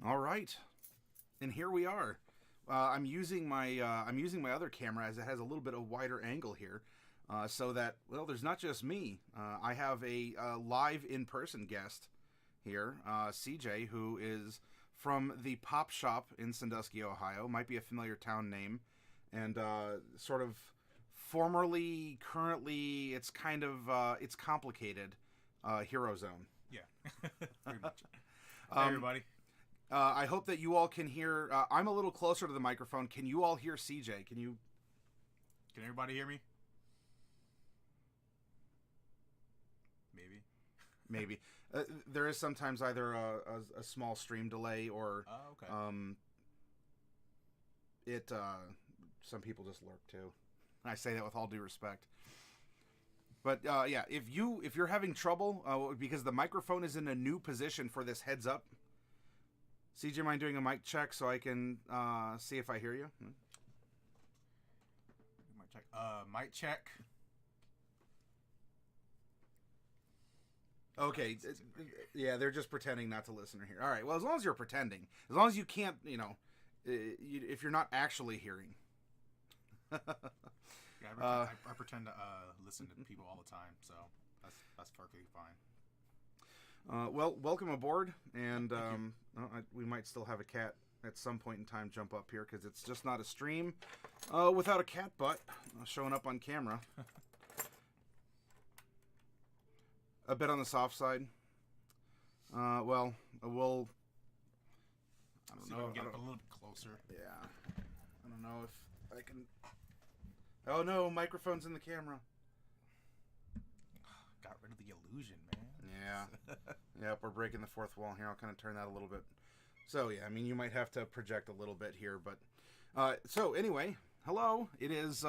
All right, and here we are. I'm using my other camera as it has a little bit of wider angle here, so that there's not just me. I have a live in person guest here, CJ, who is from the Pop Shop in Sandusky, Ohio. Might be a familiar town name, and sort of formerly, currently, it's kind of it's complicated. Hero Zone. Yeah, pretty much. Hey, everybody. I hope that you all can hear. I'm a little closer to the microphone. Can you all hear CJ? Can everybody hear me? Maybe. There is sometimes either a small stream delay or Okay. Some people just lurk too. I say that with all due respect. But yeah, if you're having trouble because the microphone is in a new position for this heads up. CJ, mind doing a mic check so I can see if I hear you? Mic check. Mic check. Okay. Yeah, they're just pretending not to listen or hear. All right. Well, as long as you're pretending, as long as you can't, if you're not actually hearing. Yeah, I pretend to listen to people all the time, so that's perfectly fine. Well, welcome aboard, and we might still have a cat at some point in time jump up here because it's just not a stream without a cat butt showing up on camera. A bit on the soft side. Well, we'll. I don't know. Get up a little bit closer. Yeah, I don't know if I can. Oh no, microphone's in the camera. Got rid of the illusion, man. Yeah. Yep, we're breaking the fourth wall here. I'll kind of turn that a little bit. So, yeah, I mean, you might have to project a little bit here, but... so, anyway, hello. It is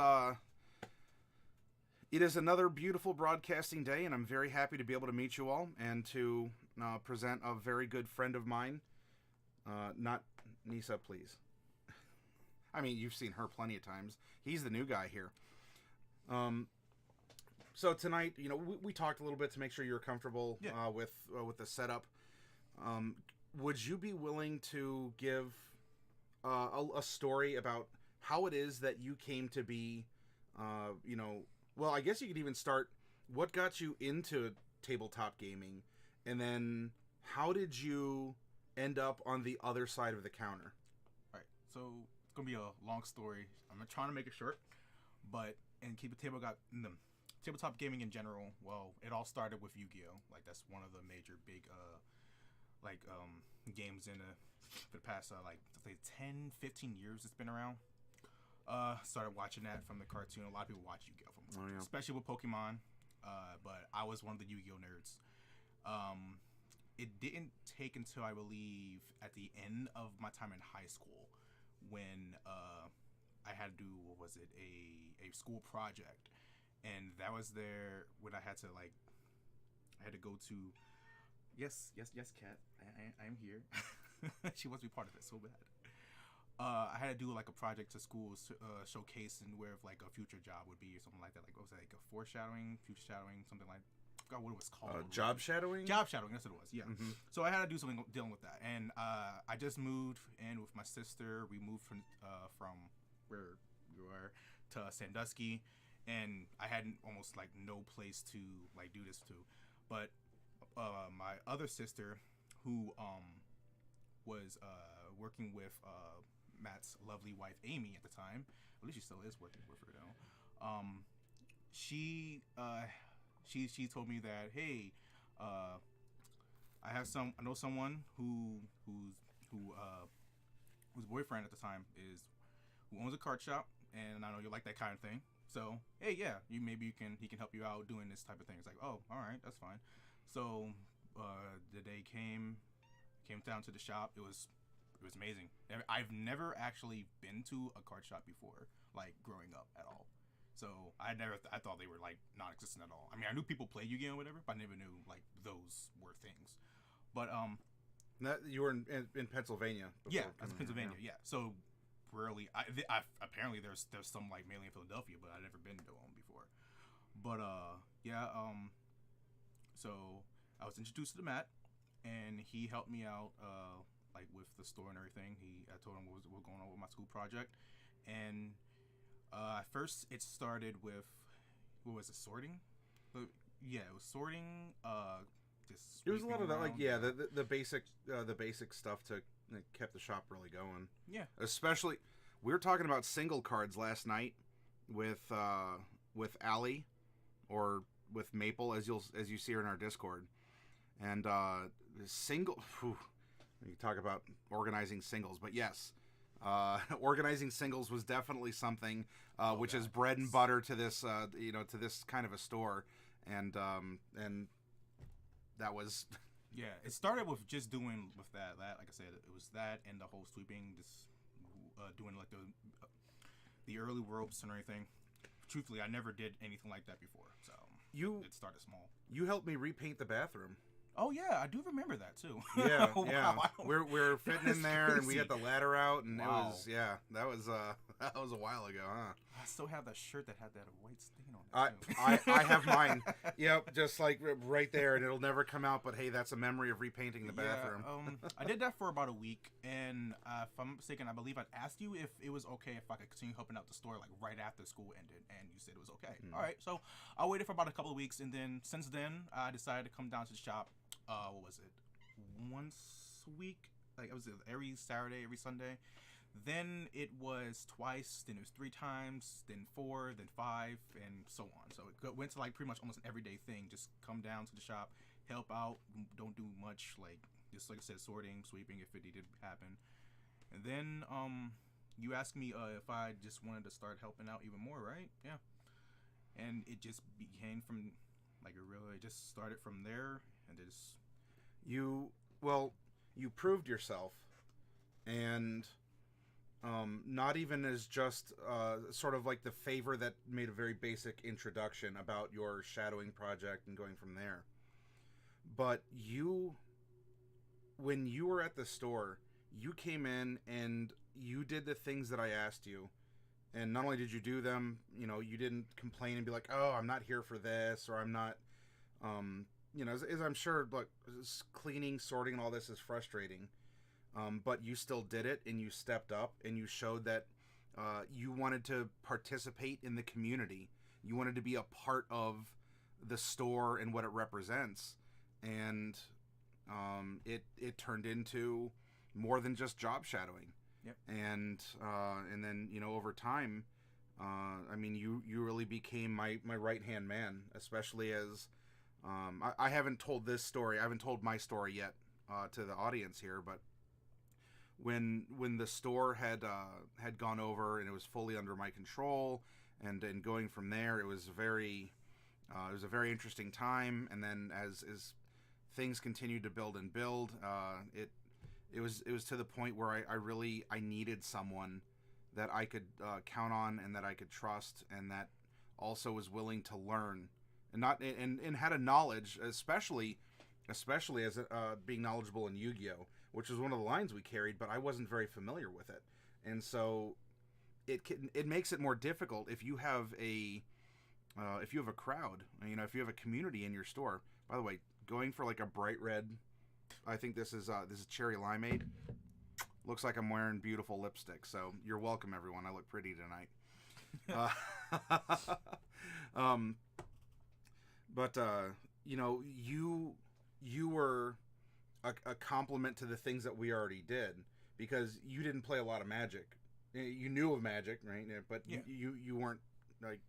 another beautiful broadcasting day, and I'm very happy to be able to meet you all and to present a very good friend of mine. Not Nisa, please. I mean, you've seen her plenty of times. He's the new guy here. So tonight, we talked a little bit to make sure you're comfortable with the setup. Would you be willing to give a story about how it is that you came to be, well, I guess you could even start, what got you into tabletop gaming, and then how did you end up on the other side of the counter? Right, so it's going to be a long story. I'm trying to make it short, but tabletop gaming in general, well, it all started with Yu-Gi-Oh! Like, that's one of the major big, games for the past, 10, 15 years it's been around. Started watching that from the cartoon. A lot of people watch Yu-Gi-Oh! Especially with Pokemon, but I was one of the Yu-Gi-Oh! Nerds. It didn't take until, I believe, at the end of my time in high school when I had to do, a school project. And that was there when I had to go to, yes, Kat, I'm here. She wants to be part of it so bad. I had to do a project to school, showcasing where a future job would be or something like that. What was that, a foreshadowing, future shadowing, something like. I forgot what it was called. Job shadowing. Job shadowing. That's what it was. Yeah. Mm-hmm. So I had to do something dealing with that, and I just moved in with my sister. We moved from where we were to Sandusky. And I had almost no place to do this to, but my other sister, who was working with Matt's lovely wife Amy at the time, at least she still is working with her now. She told me that, hey, I know someone whose boyfriend at the time who owns a card shop, and I know you like that kind of thing. So, hey, yeah, he can help you out doing this type of thing. It's like, oh, all right, that's fine. So, the day came down to the shop. It was amazing. I've never actually been to a card shop before, growing up at all. So, I thought they were non-existent at all. I mean, I knew people play Yu-Gi-Oh! Whatever, but I never knew those were things. But you were in Pennsylvania. Yeah, that's Pennsylvania. Yeah. So. Rarely, apparently there's some mainly in Philadelphia, but I've never been to them before. But so I was introduced to Matt, and he helped me out like with the store and everything. I told him what was going on with my school project, and at first it started with what was it, sorting? Yeah, it was sorting. Just It was a lot of that, like, around. yeah, the basic stuff that kept the shop really going. Yeah. Especially, we were talking about single cards last night with Allie, or with Maple, as you see her in our Discord, and single. Whew, you talk about organizing singles, but yes, organizing singles was definitely something which is bread and butter to this to this kind of a store, and that was. Yeah, it started with just doing with that. Like I said, it was that and the whole sweeping, just doing like the early ropes and everything. Truthfully, I never did anything like that before, so it started small. You helped me repaint the bathroom. Oh yeah, I do remember that too. Yeah, wow, yeah. We're fitting in there, crazy. and we got the ladder out, and Wow. it was that was a while ago, huh? I still have that shirt that had that white stain on it. I have mine. Yep, just like right there, and it'll never come out. But hey, that's a memory of repainting the bathroom. I did that for about a week, and if I'm not mistaken, I believe I'd asked you if it was okay if I could continue helping out the store like right after school ended, and you said it was okay. All right, so I waited for about a couple of weeks, and then since then I decided to come down to the shop. What was it? Once a week? Like it was every Saturday, every Sunday. Then it was twice, then it was 3 times, then 4, then 5, and so on. So it went to like pretty much almost an everyday thing. Just come down to the shop, help out, don't do much, like just like I said, sorting, sweeping if it did happen. And then you asked me if I just wanted to start helping out even more, right? Yeah. And it just became from like it just started from there, and it just You proved yourself, and not even as just sort of like the favor that made a very basic introduction about your shadowing project and going from there. But when you were at the store, you came in and you did the things that I asked you. And not only did you do them, you didn't complain and be like, oh, I'm not here for this, or I'm not, as I'm sure, like, cleaning, sorting, and all this is frustrating. But you still did it, and you stepped up, and you showed that you wanted to participate in the community. You wanted to be a part of the store and what it represents. And it turned into more than just job shadowing. Yep. And then over time, you really became my right hand man, especially as I haven't told this story. I haven't told my story yet to the audience here, but when the store had gone over and it was fully under my control, and going from there, it was a very interesting time. And then as things continued to build and build, it was to the point where I needed someone that I could count on, and that I could trust, and that also was willing to learn, and had a knowledge, especially as being knowledgeable in Yu-Gi-Oh, which was one of the lines we carried, but I wasn't very familiar with it. And so it makes it more difficult if you have a crowd, if you have a community in your store. By the way, going for like a bright red, I think this is cherry limeade. Looks like I'm wearing beautiful lipstick, so you're welcome, everyone. I look pretty tonight. But you were a compliment to the things that we already did, because you didn't play a lot of Magic. You knew of Magic, right? But yeah. you weren't like,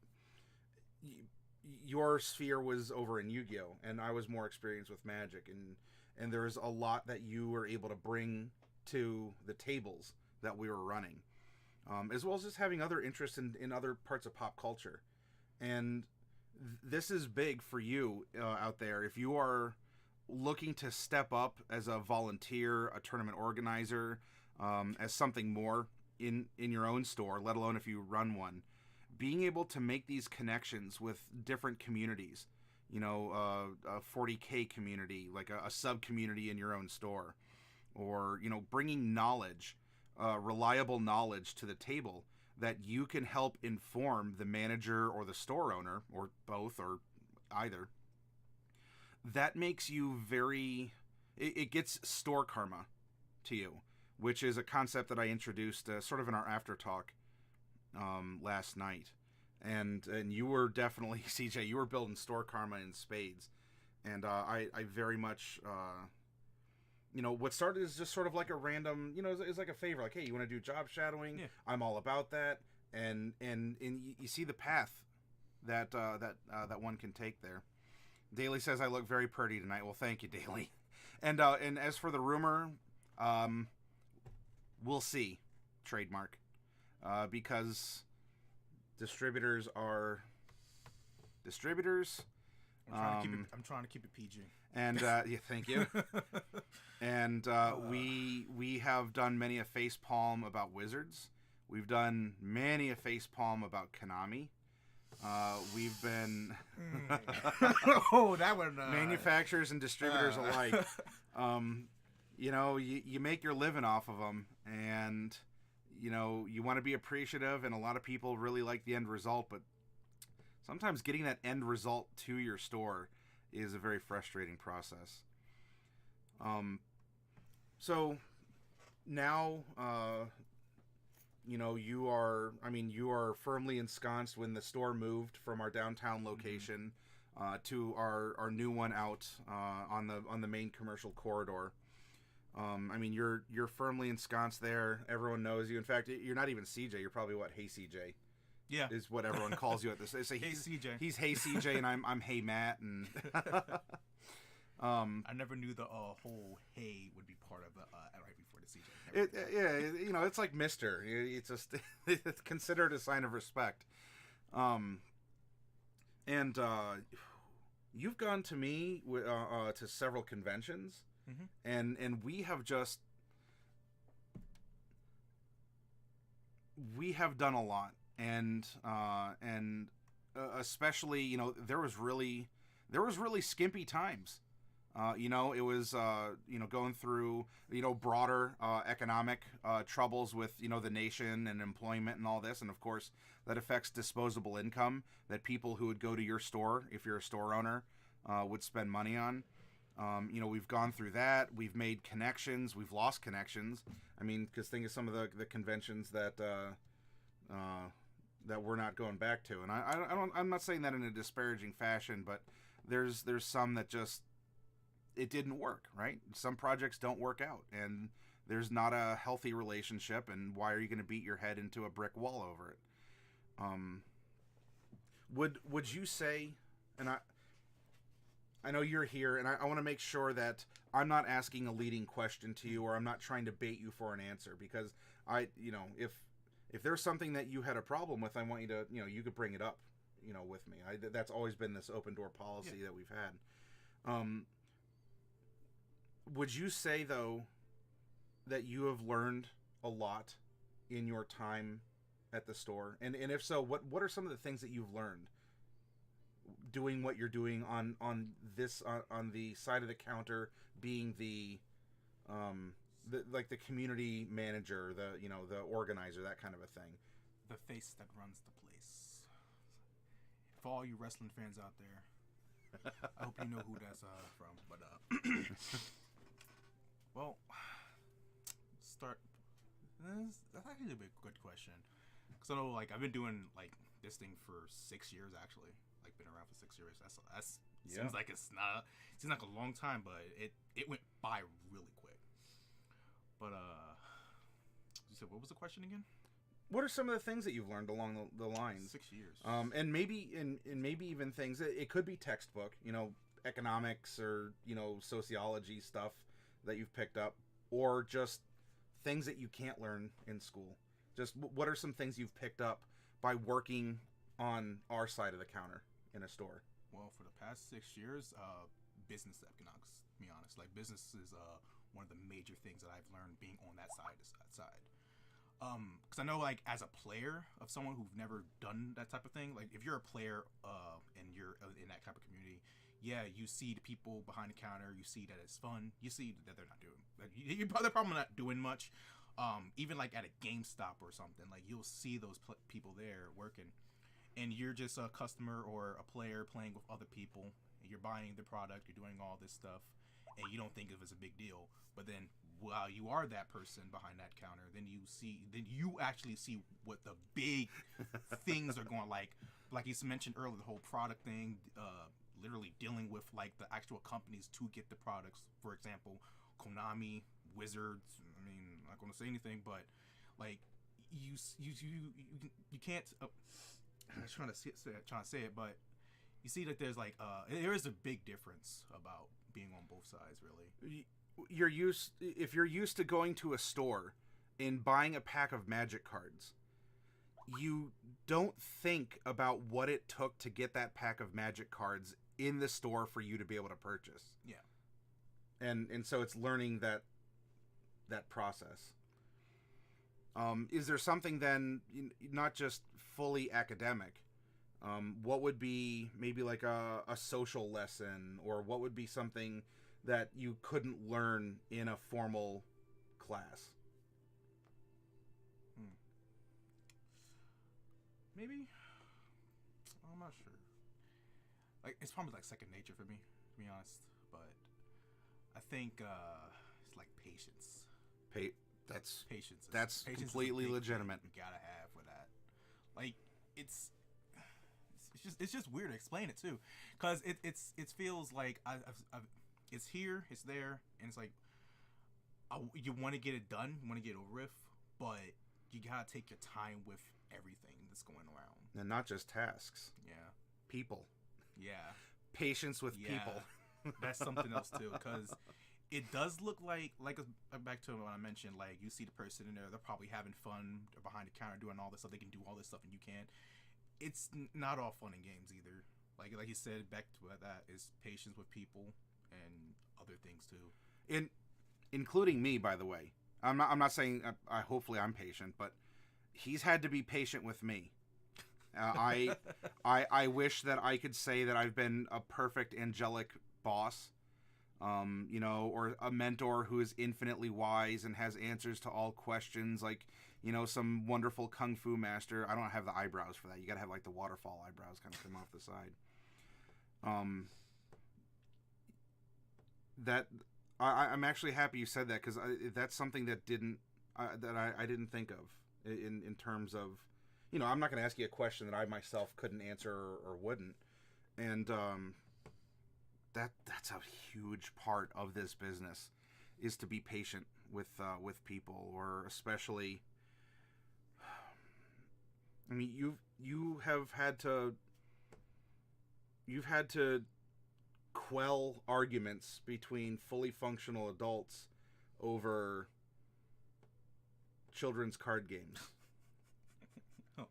your sphere was over in Yu-Gi-Oh, and I was more experienced with Magic, and there was a lot that you were able to bring to the tables that we were running, as well as just having other interests in other parts of pop culture. And this is big for you out there. If you are looking to step up as a volunteer, a tournament organizer, as something more in your own store, let alone if you run one, being able to make these connections with different communities, a 40K community, like a sub-community in your own store, or, bringing knowledge, reliable knowledge to the table that you can help inform the manager or the store owner, or both, or either. That makes you it gets store karma, to you, which is a concept that I introduced sort of in our after talk last night. And you were definitely, CJ, you were building store karma in spades. And I very much, what started as just sort of like a random, it's like a favor. Like, hey, you want to do job shadowing? Yeah. I'm all about that. And you see the path that one can take there. Daly says I look very pretty tonight. Well, thank you, Daly. And as for the rumor, we'll see. Trademark, because distributors are distributors. I'm trying to keep it PG. And yeah, thank you. And we have done many a face palm about Wizards. We've done many a face palm about Konami. We've been that one manufacturers and distributors alike. You make your living off of them, and you want to be appreciative, and a lot of people really like the end result, but sometimes getting that end result to your store is a very frustrating process. So now, you are firmly ensconced when the store moved from our downtown location to our new one out on the main commercial corridor. You're firmly ensconced there. Everyone knows you. In fact, you're not even CJ. You're probably what? Hey CJ. Yeah. Is what everyone calls you at this. They say Hey CJ. He's Hey CJ, and I'm Hey Matt, and I never knew the whole Hey would be part of the right before the CJ. It's like Mister. It's just it's considered a sign of respect. And you've gone to me to several conventions, and we have done a lot, and especially there was really skimpy times. It was going through broader economic troubles with the nation and employment and all this, and of course that affects disposable income that people who would go to your store, if you're a store owner, would spend money on. We've gone through that. We've made connections. We've lost connections. Because think of some of the conventions that we're not going back to, and I'm not saying that in a disparaging fashion, but there's some that just it didn't work, right? Some projects don't work out, and there's not a healthy relationship, and why are you going to beat your head into a brick wall over it? Would you say, and I know you're here, and I want to make sure that I'm not asking a leading question to you, or I'm not trying to bait you for an answer, because if there's something that you had a problem with, I want you to, you could bring it up, with me. That's always been this open door policy that we've had. Would you say, though, that you have learned a lot in your time at the store? And if so, what are some of the things that you've learned doing what you're doing on the side of the counter, being the community manager, the organizer, that kind of a thing? The face that runs the place. For all you wrestling fans out there, I hope you know who that's from. But well, start. That's actually a good question, because I know I've been doing this thing for 6 years actually. Been around for 6 years. That's seems like it's not. It seems like a long time, but it went by really quick. But you said, what was the question again? What are some of the things that you've learned along the lines? 6 years. And maybe even things. It could be textbook, economics or sociology stuff that you've picked up, or just things that you can't learn in school. Just what are some things you've picked up by working on our side of the counter in a store? Well, for the past 6 years, business economics. To be honest, business is one of the major things that I've learned being on that side. Because I know, as a player of someone who's never done that type of thing, if you're a player and you're in that type of community, you see the people behind the counter, you see that it's fun, you see that they're not doing, they're probably not doing much. Even at a GameStop or something, you'll see those people there working, and you're just a customer or a player playing with other people, and you're buying the product, you're doing all this stuff, and you don't think of it as a big deal. But then wow, you are that person behind that counter. Then you actually see what the big things are going, like you mentioned earlier, the whole product thing, literally dealing with like the actual companies to get the products. For example, Konami, Wizards. I mean, I'm not going to say anything, but like you can't. I was trying to say it, but you see that there's like there is a big difference about being on both sides, really. If you're used to going to a store and buying a pack of Magic cards, you don't think about what it took to get that pack of Magic cards in the store for you to be able to purchase. Yeah. And so it's learning that process. Is there something then, not just fully academic, what would be maybe like a social lesson, or what would be something that you couldn't learn in a formal class? Maybe, I'm not sure. Like, it's probably like second nature for me, to be honest. But I think it's like patience. Patience. Patience Completely legitimate. You gotta have for that. Like, it's just weird to explain it too, because it feels like it's here, it's there, and it's like you want to get it done, you want to get it over with, but you gotta take your time with everything that's going around, and not just tasks. Yeah, people. Yeah, patience with people. That's something else too, because it does look like back to what I mentioned, like you see the person in there, they're probably having fun, they're behind the counter doing all this stuff, they can do all this stuff and you can't. It's not all fun and games either. Like you said, back to that is patience with people and other things too. Including me, by the way. I'm not saying hopefully I'm patient, but he's had to be patient with me. I wish that I could say that I've been a perfect angelic boss, or a mentor who is infinitely wise and has answers to all questions, like, some wonderful kung fu master. I don't have the eyebrows for that. You gotta have like the waterfall eyebrows kind of come off the side. I'm actually happy you said that, because that's something that I didn't think of in terms of, I'm not going to ask you a question that I myself couldn't answer or wouldn't, and that's a huge part of this business, is to be patient with people, or especially. I mean, you've had to quell arguments between fully functional adults over children's card games. Oh.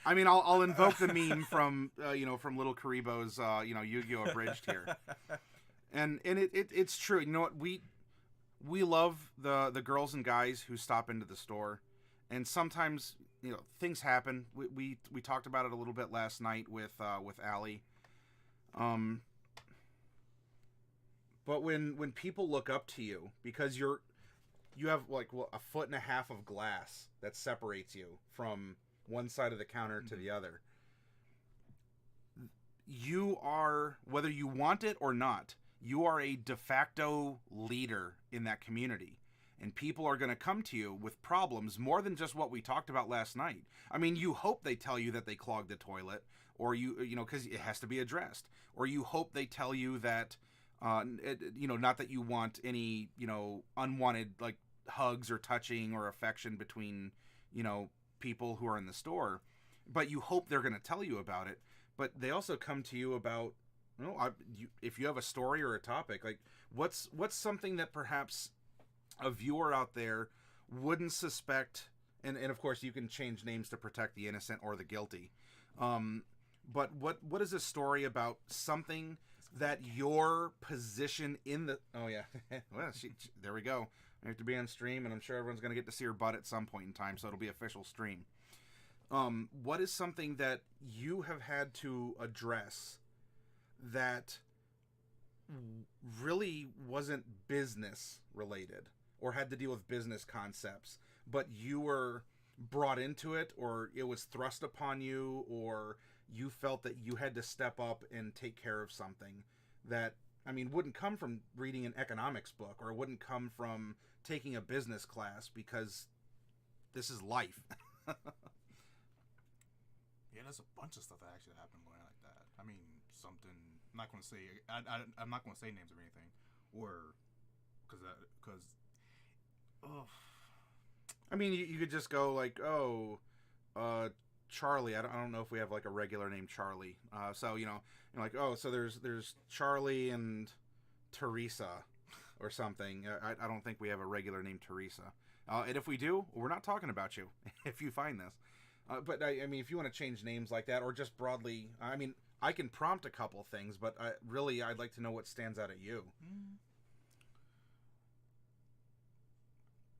I mean, I'll invoke the meme from from Little Karibo's Yu-Gi-Oh! Abridged here, and it's true. You know what, we love the girls and guys who stop into the store, and sometimes things happen. We talked about it a little bit last night with Allie. But when people look up to you because you have like a foot and a half of glass that separates you from one side of the counter to the other, you are, whether you want it or not, you are a de facto leader in that community. And people are going to come to you with problems more than just what we talked about last night. I mean, you hope they tell you that they clogged the toilet, or because it has to be addressed. Or you hope they tell you that, not that you want any, unwanted like hugs or touching or affection between, people who are in the store. But you hope they're going to tell you about it. But they also come to you about, if you have a story or a topic, like what's something that perhaps a viewer out there wouldn't suspect, and of course you can change names to protect the innocent or the guilty. But what is a story about something that your position in the... Oh, yeah. Well, there we go. I have to be on stream, and I'm sure everyone's going to get to see her butt at some point in time, so it'll be official stream. What is something that you have had to address that really wasn't business related or had to deal with business concepts, but you were brought into it, or it was thrust upon you, or you felt that you had to step up and take care of something that I mean, wouldn't come from reading an economics book, or it wouldn't come from taking a business class, because this is life. Yeah, there's a bunch of stuff that actually happened going like that. I mean, something. I'm not going to say. I'm not going to say names or anything, or because. Oh. I mean, you could just go like, oh, Charlie. I don't know if we have like a regular name Charlie. So you're like, oh, so there's Charlie and Teresa, or something. I don't think we have a regular name Teresa. And if we do, we're not talking about you. If you find this. But I mean, if you want to change names like that, or just broadly, I mean, I can prompt a couple things, but really, I'd like to know what stands out at you.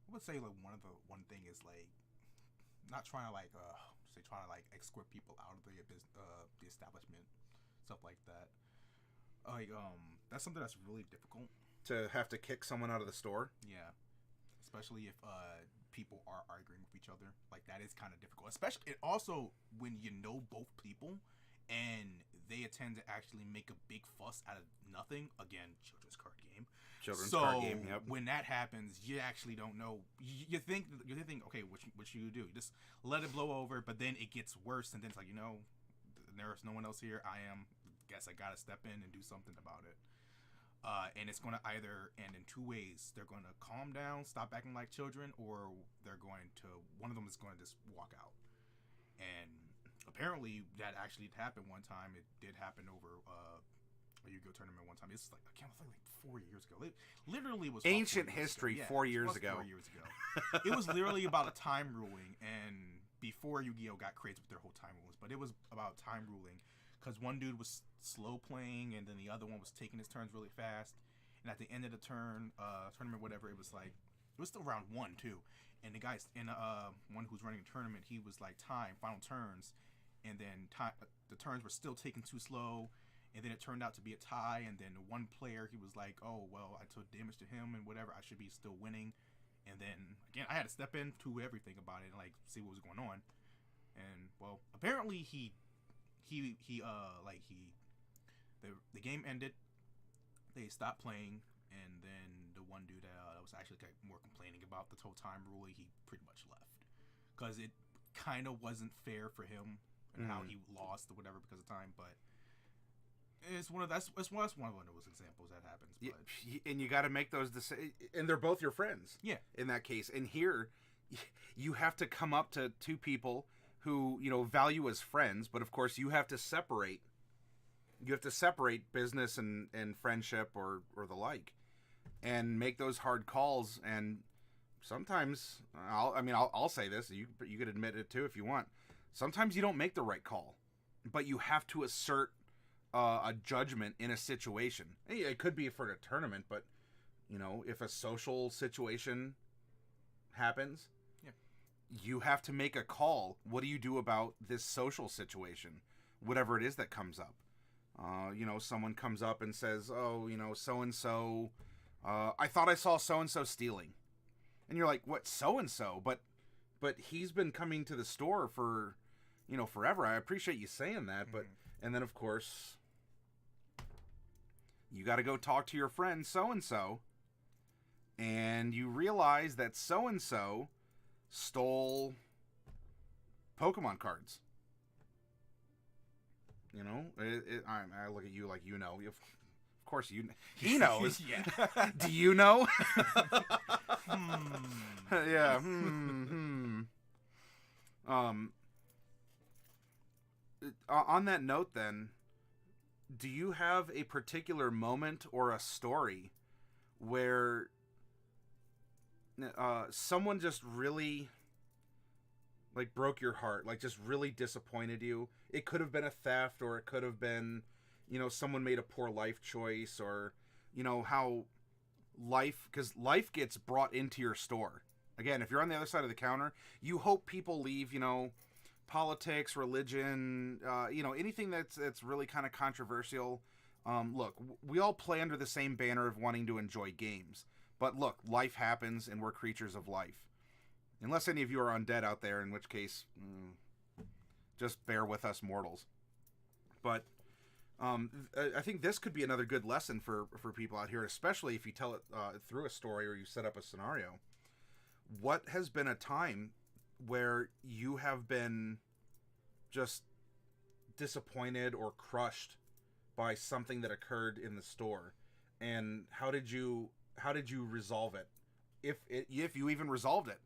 I would say like one thing is like not trying to like trying to like escort people out of the establishment, stuff like that. Like that's something that's really difficult. To have to kick someone out of the store. Yeah, especially if people are arguing with each other. Like that is kind of difficult. Especially also when you know both people and they tend to actually make a big fuss out of nothing. Again, children's card game. Card game. Yep. When that happens, you actually don't know. You think, okay, what should you do? Just let it blow over. But then it gets worse, and then it's like, there's no one else here. Guess I gotta step in and do something about it. And it's gonna either end in two ways. They're gonna calm down, stop acting like children, or one of them is going to just walk out. And apparently that actually happened one time. It did happen over a Yu-Gi-Oh tournament one time. It's like, I can't think, like 4 years ago. It literally was ancient history. 4 years ago. 4 years ago. It was literally about a time ruling, and before Yu-Gi-Oh got crazy with their whole time rulings, but it was about time ruling because one dude was slow playing, and then the other one was taking his turns really fast. And at the end of the tournament, whatever, it was still round 1 too. And the guys in one who's running the tournament, he was like final turns, and then the turns were still taking too slow. And then it turned out to be a tie, and then one player, he was like, oh, well, I took damage to him and whatever, I should be still winning. And then, again, I had to step into everything about it and, like, see what was going on. And, well, apparently the game ended, they stopped playing, and then the one dude that was actually more complaining about the total time rule, he pretty much left. Because it kind of wasn't fair for him and how he lost or whatever because of time, but... It's one of those examples that happens. But. And you got to make those decisions. And they're both your friends. Yeah. In that case. And here, you have to come up to two people who, value as friends. But, of course, you have to separate. You have to separate business and friendship or the like. And make those hard calls. And sometimes, I'll say this. You could admit it, too, if you want. Sometimes you don't make the right call. But you have to assert a judgment in a situation. It could be for a tournament, but if a social situation happens, you have to make a call. What do you do about this social situation? Whatever it is that comes up. Someone comes up and says, oh, so-and-so, I thought I saw so-and-so stealing. And you're like, what, so-and-so? But he's been coming to the store for, forever. I appreciate you saying that, but, and then of course, you got to go talk to your friend so-and-so, and you realize that so-and-so stole Pokemon cards. I look at you like of course he knows. Yeah. Do you know? Yeah. On that note, then, do you have a particular moment or a story where someone just really broke your heart, just really disappointed you? It could have been a theft, or it could have been, someone made a poor life choice, or, how because life gets brought into your store. Again, if you're on the other side of the counter, you hope people leave, politics, religion, anything that's really kind of controversial. Look, we all play under the same banner of wanting to enjoy games. But look, life happens, and we're creatures of life. Unless any of you are undead out there, in which case, just bear with us mortals. But I think this could be another good lesson for people out here, especially if you tell it through a story or you set up a scenario. What has been a time where you have been just disappointed or crushed by something that occurred in the store, and how did you resolve it? If you even resolved it,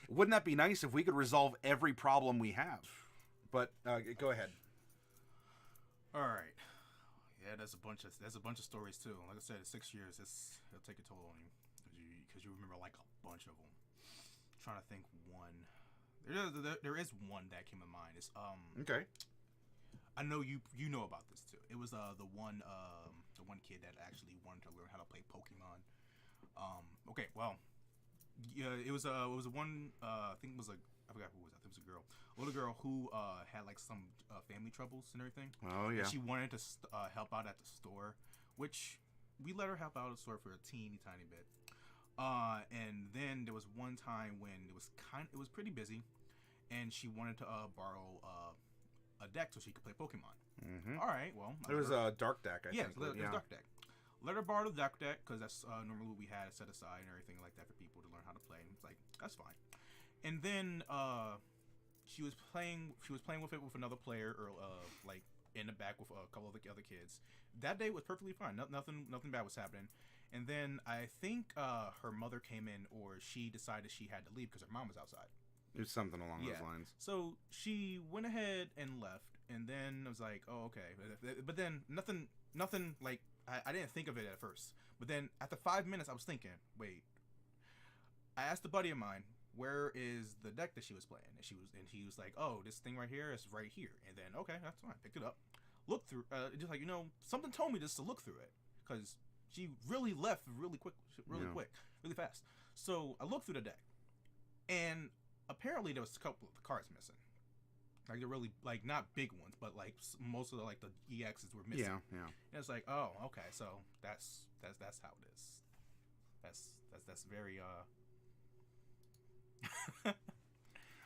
wouldn't that be nice if we could resolve every problem we have? But go ahead. All right. Yeah, there's a bunch of stories too. Like I said, 6 years, it'll take a toll on you because you remember like a bunch of them. I'm trying to think one. There is one that came to mind. It's Okay. I know you know about this too. It was the one kid that actually wanted to learn how to play Pokemon. Okay, well, yeah, it was one I think it was I forgot who it was. I think it was a girl, a little girl who had like some family troubles and everything. Oh yeah. And she wanted to help out at the store, which we let her help out at the store for a teeny tiny bit. And then there was one time when it was pretty busy, and she wanted to borrow a deck so she could play Pokemon. Mm-hmm. All right, well, It was a dark deck, I think. it was dark deck. Let her borrow the dark deck because that's normally what we had set aside and everything like that for people to learn how to play. And it's like that's fine. And then she was playing with it with another player or like in the back with a couple of the other kids. That day was perfectly fine. Nothing bad was happening. And then I think her mother came in, or she decided she had to leave because her mom was outside. It was something along those lines. So she went ahead and left, and then I was like, "Oh, okay." But then nothing like I didn't think of it at first. But then after 5 minutes, I was thinking, "Wait." I asked a buddy of mine, "Where is the deck that she was playing?" And he was like, "Oh, this thing right here is right here." And then okay, that's fine. Picked it up, looked through. Just like something told me just to look through it because she really left really quick, really fast. So I looked through the deck, and apparently there was a couple of the cards missing. Like they're really like not big ones, but like most of the EXs were missing. Yeah. And it's like, oh, okay, so that's how it is. That's very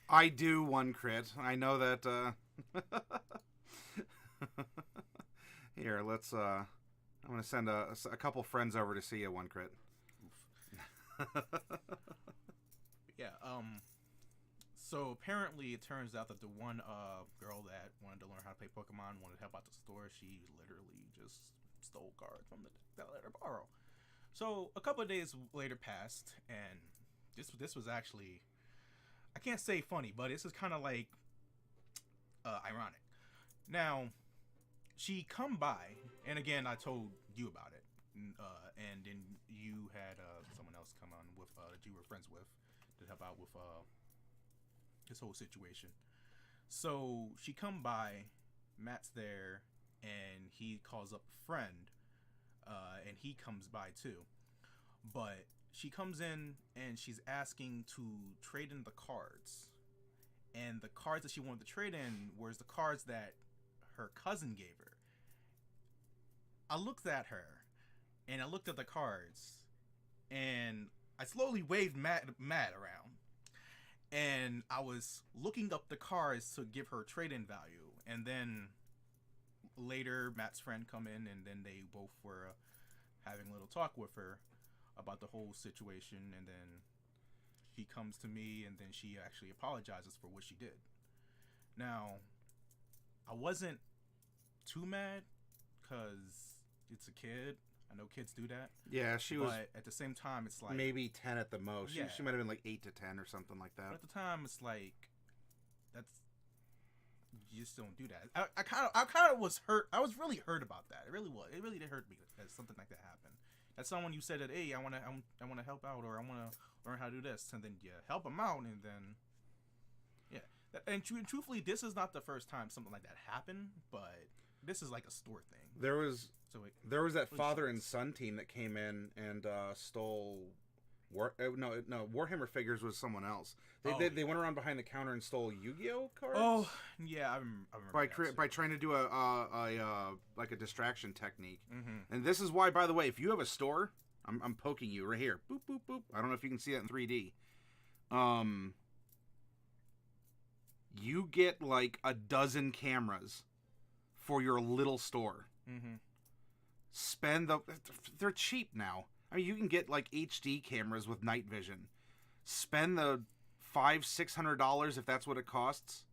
I do one crit. I know that. Here, let's. I'm gonna send a couple friends over to see you one crit. Yeah. So apparently, it turns out that the one girl that wanted to learn how to play Pokemon wanted to help out the store. She literally just stole cards from the deck that I let her borrow. So a couple of days later passed, and this was actually, I can't say funny, but this is kind of like ironic. Now, she come by, and again, I told you about it, and then you had someone else come on with that you were friends with to help out with this whole situation. So she come by, Matt's there, and he calls up a friend, and he comes by too. But she comes in and she's asking to trade in the cards. And the cards that she wanted to trade in was the cards that her cousin gave her. I looked at her, and I looked at the cards, and I slowly waved Matt around. And I was looking up the cards to give her trade-in value. And then later, Matt's friend come in, and then they both were having a little talk with her about the whole situation. And then she comes to me, and then she actually apologizes for what she did. Now, I wasn't too mad because it's a kid. I know kids do that. Yeah, she was. But at the same time, it's like maybe 10 at the most. Yeah. She might have been like 8 to 10 or something like that. But at the time, it's like you just don't do that. I kind of was hurt. I was really hurt about that. It really was. It really did hurt me that something like that happened. That's someone you said that, hey, I want to help out, or I want to learn how to do this, and then you help them out, and then and truthfully, this is not the first time something like that happened, but this is like a store thing. There was that father and son team that came in and stole. Warhammer figures was someone else. They went around behind the counter and stole Yu-Gi-Oh cards. Oh yeah, I remember by trying to do a distraction technique. Mm-hmm. And this is why, by the way, if you have a store, I'm poking you right here. Boop boop boop. I don't know if you can see that in 3D. You get like a dozen cameras for your little store. Mm-hmm. They're cheap now. I mean, you can get like HD cameras with night vision. Spend the $500-$600 if that's what it costs,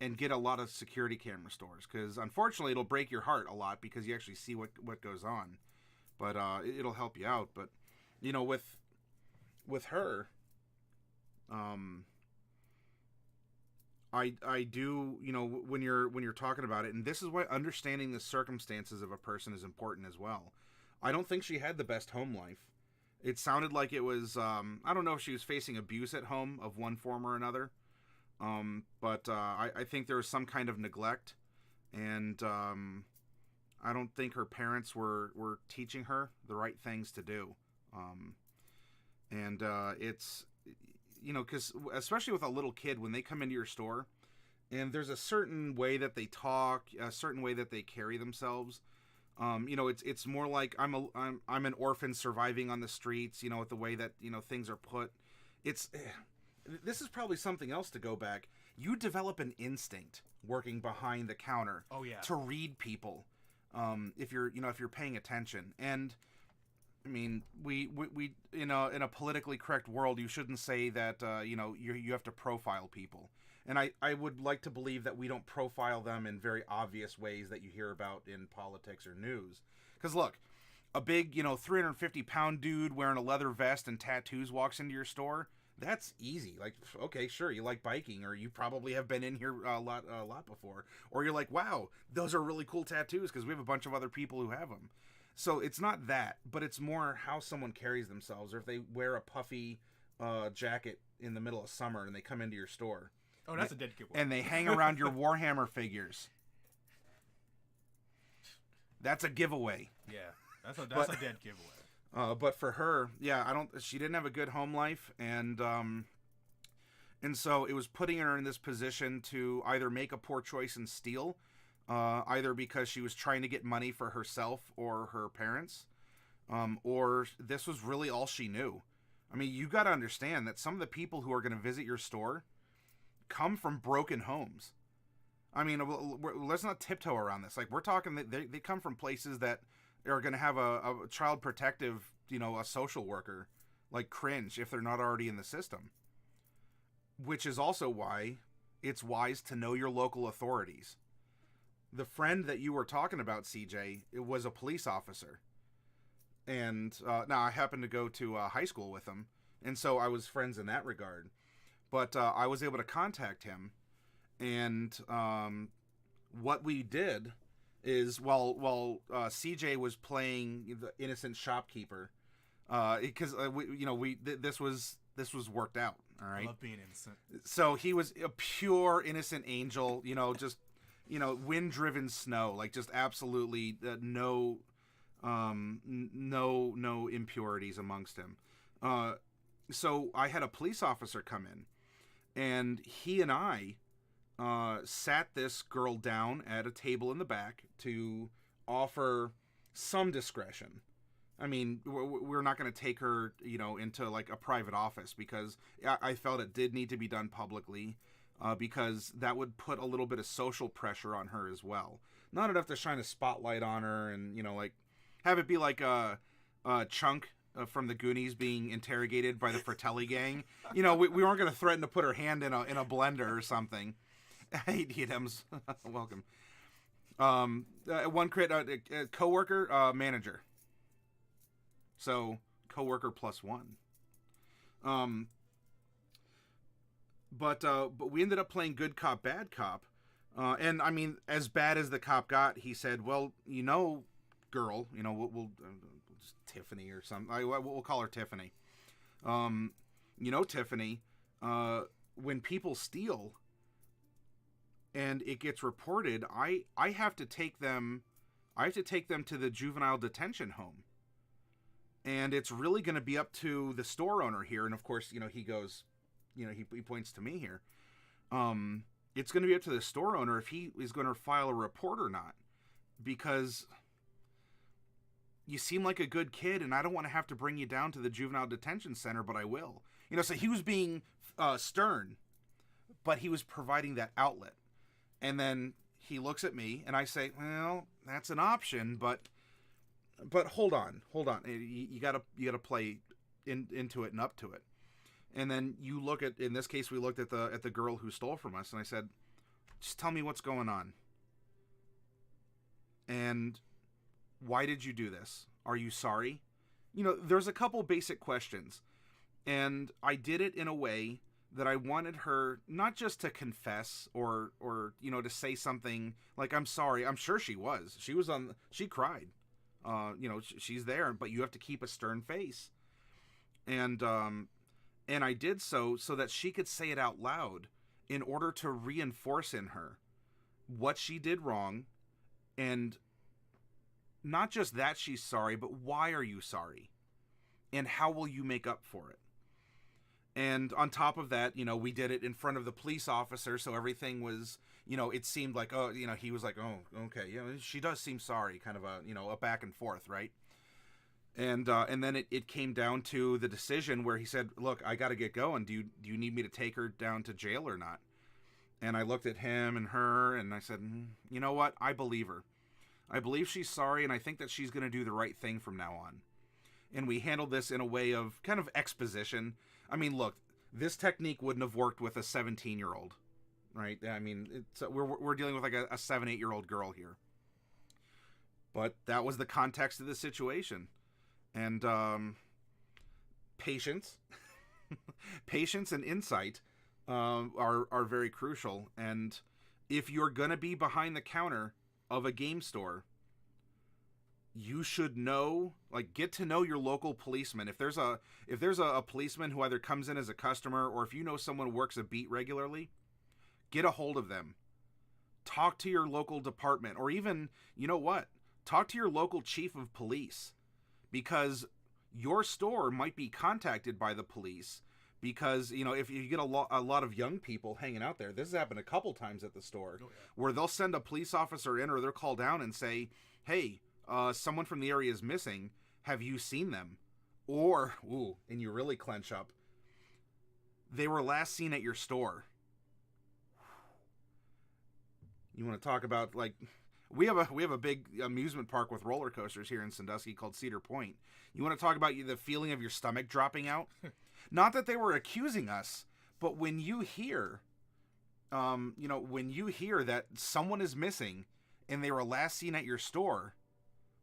and get a lot of security camera stores, because unfortunately it'll break your heart a lot because you actually see what goes on, but it'll help you out. But you know, with her, I do, you know, when you're talking about it, and this is why understanding the circumstances of a person is important as well. I don't think she had the best home life. It sounded like it was, I don't know if she was facing abuse at home of one form or another, but I think there was some kind of neglect, and I don't think her parents were teaching her the right things to do. And it's, you know, because especially with a little kid, when they come into your store, and there's a certain way that they talk, a certain way that they carry themselves. You know, it's more like I'm an orphan surviving on the streets. You know, with the way that, you know, things are put. This is probably something else to go back. You develop an instinct working behind the counter. Oh yeah. To read people, if you're paying attention. And I mean, we in a politically correct world, you shouldn't say that you know, you have to profile people. And I would like to believe that we don't profile them in very obvious ways that you hear about in politics or news. Because look, a big, you know, 350-pound dude wearing a leather vest and tattoos walks into your store. That's easy. Like, okay, sure, you like biking, or you probably have been in here a lot before. Or you're like, wow, those are really cool tattoos, because we have a bunch of other people who have them. So it's not that, but it's more how someone carries themselves, or if they wear a puffy jacket in the middle of summer and they come into your store. Oh, that's a dead giveaway. And they hang around your Warhammer figures. That's a giveaway. Yeah, that's a dead giveaway. But for her, yeah, she didn't have a good home life, and so it was putting her in this position to either make a poor choice and steal, either because she was trying to get money for herself or her parents, or this was really all she knew. I mean, you got to understand that some of the people who are going to visit your store come from broken homes. I mean, let's not tiptoe around this. Like, we're talking that they come from places that are going to have a child protective, you know, a social worker, like, cringe if they're not already in the system. Which is also why it's wise to know your local authorities. The friend that you were talking about, CJ, it was a police officer. And now I happened to go to high school with him, and so I was friends in that regard. But I was able to contact him, and what we did is while CJ was playing the innocent shopkeeper, because this was worked out. All right. I love being innocent. So he was a pure innocent angel, you know, just, you know, wind-driven snow, like just absolutely no impurities amongst him. So I had a police officer come in. And he and I sat this girl down at a table in the back to offer some discretion. I mean, we're not going to take her, you know, into like a private office, because I felt it did need to be done publicly, because that would put a little bit of social pressure on her as well. Not enough to shine a spotlight on her and, you know, like have it be like a Chunk from the Goonies being interrogated by the Fratelli gang. You know, we weren't going to threaten to put her hand in a blender or something. Hey, DMs, welcome. One crit, coworker, manager. So coworker +1. But we ended up playing good cop, bad cop. And I mean, as bad as the cop got, he said, "Well, you know, girl, you know, we'll Tiffany or something. We'll call her Tiffany. You know, Tiffany, when people steal and it gets reported, I have to take them to the juvenile detention home. And it's really going to be up to the store owner here." And of course, you know, he goes, you know, he points to me here. It's going to be up to the store owner if he is going to file a report or not, because you seem like a good kid, and I don't want to have to bring you down to the juvenile detention center, but I will. You know, so he was being stern, but he was providing that outlet. And then he looks at me, and I say, "Well, that's an option, but hold on. You gotta play into it and up to it. And then you look at, in this case, we looked at the girl who stole from us, and I said, just tell me what's going on. And why did you do this? Are you sorry? There's a couple basic questions. And I did it in a way that I wanted her not just to confess or to say something like, I'm sorry. I'm sure she was. She cried. She's there, but you have to keep a stern face. And I did so that she could say it out loud in order to reinforce in her what she did wrong, and not just that she's sorry, but why are you sorry? And how will you make up for it? And on top of that, we did it in front of the police officer, so everything was, it seemed like, he was like, oh, okay, she does seem sorry, kind of a back and forth, right? And then it came down to the decision where he said, look, I got to get going. Do you need me to take her down to jail or not? And I looked at him and her, and I said, you know what? I believe her. I believe she's sorry, and I think that she's going to do the right thing from now on. And we handled this in a way of kind of exposition. I mean, look, this technique wouldn't have worked with a 17-year-old, right? I mean, we're dealing with like a 7-8-year-old girl here. But that was the context of the situation. And patience and insight are very crucial. And if you're going to be behind the counter of a game store, you should get to know your local policeman. If there's a policeman who either comes in as a customer, or if you know someone who works a beat regularly, get a hold of them. Talk to your local department, or even, talk to your local chief of police, because your store might be contacted by the police. Because, if you get a lot of young people hanging out there, this has happened a couple times at the store, where they'll send a police officer in, or they'll call down and say, hey, someone from the area is missing. Have you seen them? Or, and you really clench up, they were last seen at your store. You want to talk about, we have a big amusement park with roller coasters here in Sandusky called Cedar Point. You want to talk about the feeling of your stomach dropping out? Not that they were accusing us, but when you hear, that someone is missing and they were last seen at your store,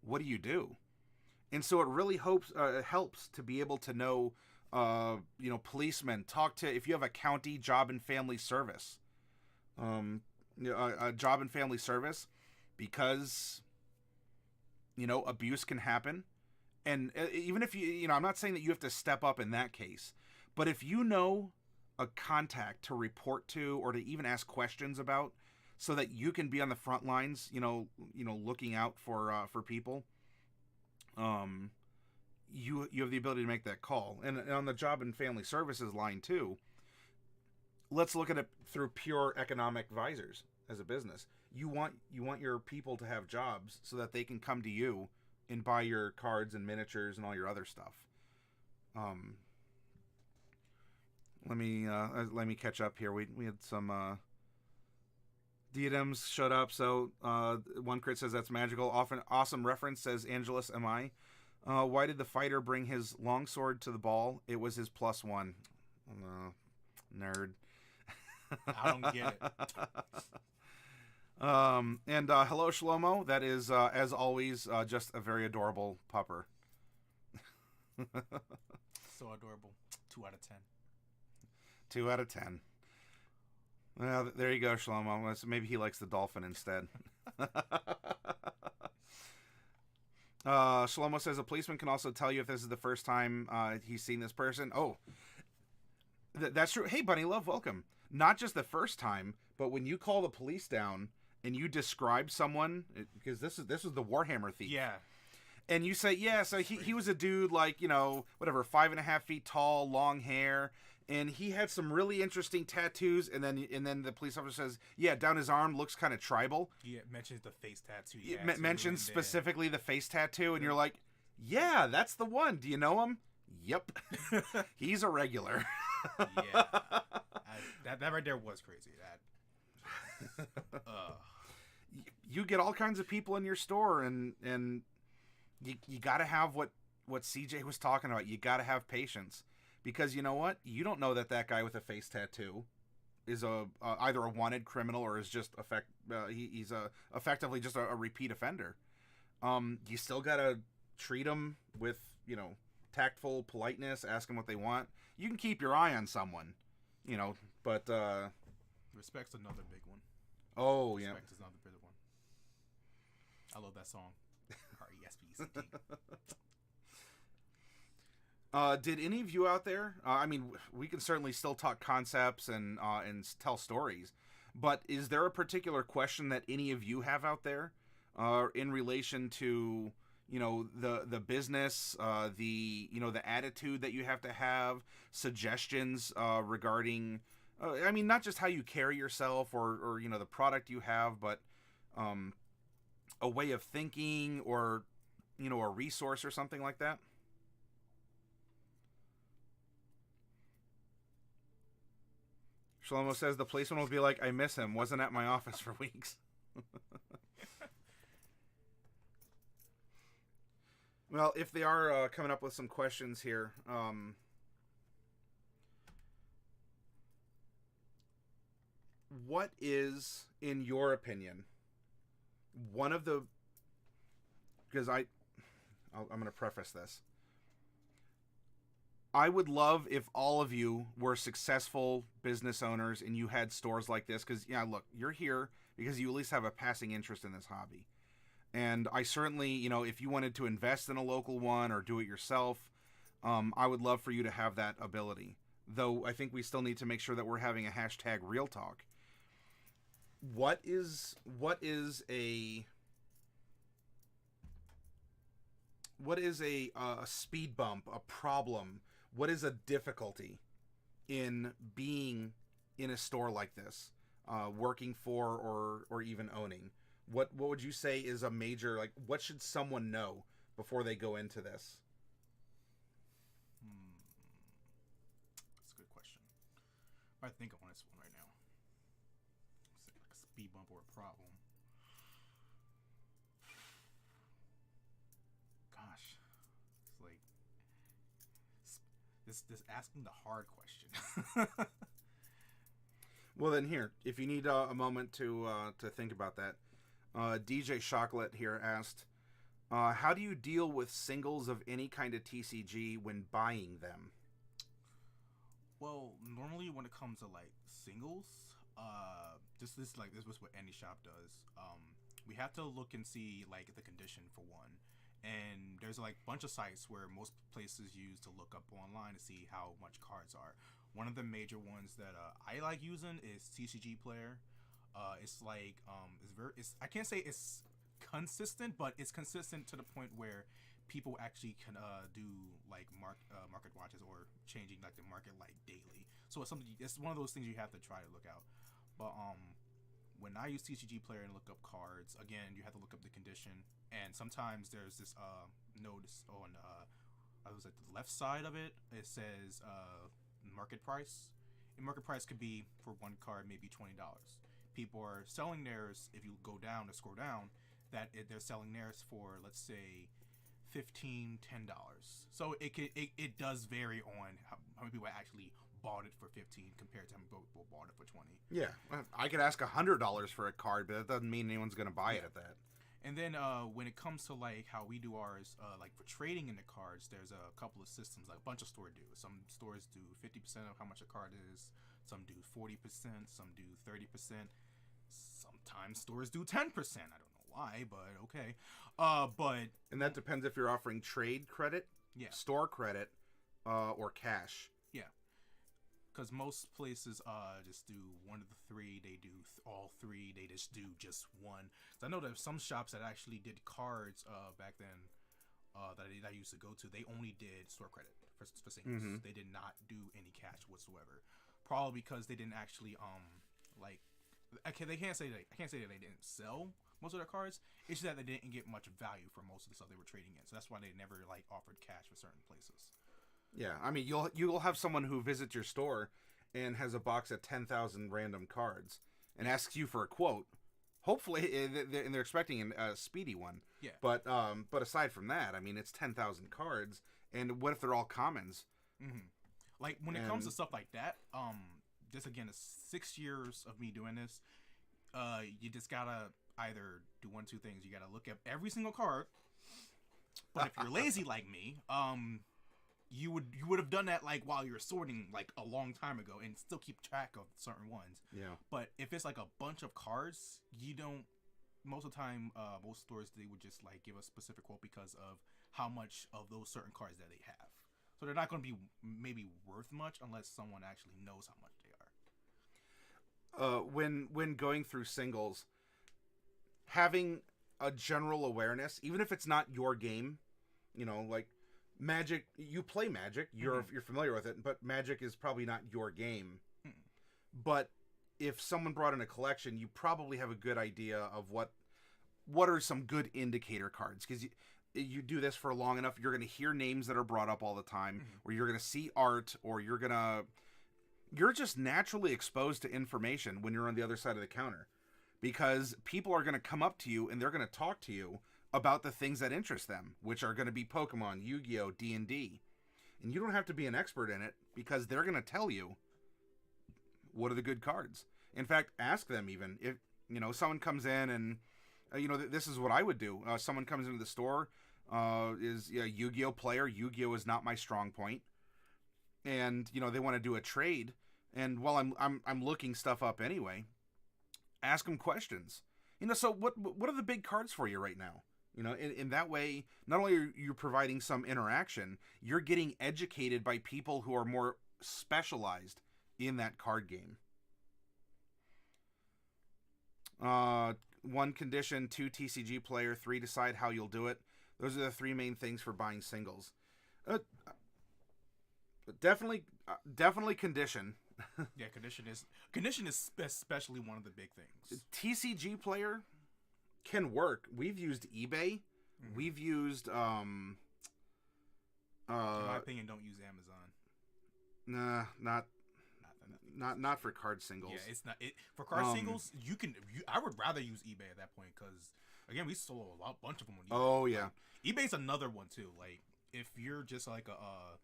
what do? And so it really helps to be able to know, policemen. Talk to, if you have a county job and family service, a job and family service, because, abuse can happen. And even if I'm not saying that you have to step up in that case, but if you know a contact to report to, or to even ask questions about, so that you can be on the front lines, looking out for people, you have the ability to make that call. And on the job and family services line too, let's look at it through pure economic visors as a business. You want your people to have jobs so that they can come to you and buy your cards and miniatures and all your other stuff. Let me catch up here. We had some diadems showed up. So one crit says that's magical. Awesome reference, says Angelus. Am I? Why did the fighter bring his longsword to the ball? It was his +1. Nerd. I don't get it. And hello, Shlomo. That is, as always, just a very adorable pupper. So adorable. 2 out of 10. 2 out of 10. Well, there you go, Shlomo. Maybe he likes the dolphin instead. Shlomo says a policeman can also tell you if this is the first time he's seen this person. Oh, that's true. Hey, Bunny Love, welcome. Not just the first time, but when you call the police down and you describe someone, because this is the Warhammer thief. Yeah. And you say, yeah, so he was a dude 5.5 feet tall, long hair, and he had some really interesting tattoos. And then the police officer says, yeah, down his arm looks kind of tribal. Yeah, mentions the face tattoo. Mentions specifically the face tattoo, and you're like, yeah, that's the one. Do you know him? Yep. He's a regular. Yeah. That right there was crazy. you get all kinds of people in your store, and you got to have what CJ was talking about. You got to have patience, because you know what? You don't know that guy with a face tattoo is either a wanted criminal or is just he's effectively just a repeat offender. You still gotta treat them with, tactful politeness. Ask them what they want. You can keep your eye on someone, but Respect's another big one. Oh yeah, Respect is another big one. I love that song. RESPECT. Did any of you out there? I mean, we can certainly still talk concepts and tell stories, but is there a particular question that any of you have out there, in relation to the business, the attitude that you have to have, suggestions regarding, I mean, not just how you carry yourself or the product you have, but a way of thinking or a resource or something like that? Shlomo says the policeman will be like, I miss him. Wasn't at my office for weeks. Well, if they are coming up with some questions here, what is, in your opinion, one of the... Because I'm going to preface this. I would love if all of you were successful business owners and you had stores like this. Because, yeah, look, you're here because you at least have a passing interest in this hobby. And I certainly, if you wanted to invest in a local one or do it yourself, I would love for you to have that ability. Though I think we still need to make sure that we're having a hashtag real talk. What is a speed bump, a problem? What is a difficulty in being in a store like this, working for or even owning? What would you say is a major, what should someone know before they go into this? That's a good question. I think on this one right now. Say like a speed bump or a problem. Gosh, it's like this asking the hard question. Well, then here, if you need a moment to think about that, DJ Chocolate here asked, how do you deal with singles of any kind of TCG when buying them? Well, normally when it comes to like singles, this is what any shop does. We have to look and see like the condition for one, and there's like a bunch of sites where most places use to look up online to see how much cards are. One of the major ones that I like using is TCG Player. It's like I can't say it's consistent, but it's consistent to the point where people actually can do like market watches or changing like the market like daily. So it's one of those things you have to try to look out. But when I use TCG Player and look up cards, again, you have to look up the condition, and sometimes there's this notice on I was at the left side of it. It says market price. And market price could be for one card maybe $20. People are selling theirs, if you go down or scroll down, they're selling theirs for, let's say, $15, $10. So it does vary on how many people actually bought it for $15 compared to how many people bought it for $20. Yeah, I could ask $100 for a card, but that doesn't mean anyone's going to buy it at that. And then when it comes to like how we do ours, like for trading in the cards, there's a couple of systems. Like a bunch of stores do. Some stores do 50% of how much a card is. Some do 40%. Some do 30%. Sometimes stores do 10%. I don't know why, but okay. And that depends if you're offering trade credit, store credit, or cash. Yeah. Because most places just do one of the three. They do all three. They just do just one. So I know there's some shops that actually did cards back then that I used to go to. They only did store credit for singles. Mm-hmm. They did not do any cash whatsoever. Probably because they didn't actually I can't say that they didn't sell most of their cards. It's just that they didn't get much value for most of the stuff they were trading in. So that's why they never like offered cash for certain places. Yeah, I mean, you'll have someone who visits your store and has a box of 10,000 random cards and asks you for a quote, Hopefully, and they're expecting a speedy one. Yeah. But aside from that, I mean, it's 10,000 cards, and what if they're all commons? Mm-hmm. Like when it comes to stuff like that, just again, it's 6 years of me doing this. You just gotta either do one, two things. You gotta look at every single card. But if you're lazy like me, you would have done that like while you're sorting like a long time ago and still keep track of certain ones. Yeah. But if it's like a bunch of cards, you don't. Most of the time, most stores they would just like give a specific quote because of how much of those certain cards that they have. So they're not going to be maybe worth much unless someone actually knows how much they are. When going through singles, having a general awareness, even if it's not your game, like Magic, you play Magic, you're familiar with it, but Magic is probably not your game. But if someone brought in a collection, you probably have a good idea of what are some good indicator cards, because you do this for long enough, you're going to hear names that are brought up all the time, or you're going to see art, or you're just naturally exposed to information when you're on the other side of the counter, because people are going to come up to you and they're going to talk to you about the things that interest them, which are going to be Pokemon, Yu-Gi-Oh, D&D. And you don't have to be an expert in it, because they're going to tell you what are the good cards. In fact, ask them even. If, someone comes in and, this is what I would do. Someone comes into the store, is a Yu-Gi-Oh player. Yu-Gi-Oh is not my strong point. And, they want to do a trade. And while I'm looking stuff up anyway, ask them questions. So what are the big cards for you right now? In that way, not only are you providing some interaction, you're getting educated by people who are more specialized in that card game. 1 condition, 2 TCG player, 3 decide how you'll do it. Those are the 3 main things for buying singles. Definitely condition. Yeah, condition is especially one of the big things. TCG player can work. We've used eBay. We've used in my opinion, don't use Amazon. Nah, not for card singles. Yeah, it's not for card singles. I would rather use eBay at that point, because again, we sold a bunch of them on eBay. Oh yeah, like, eBay's another one too. Like if you're just like a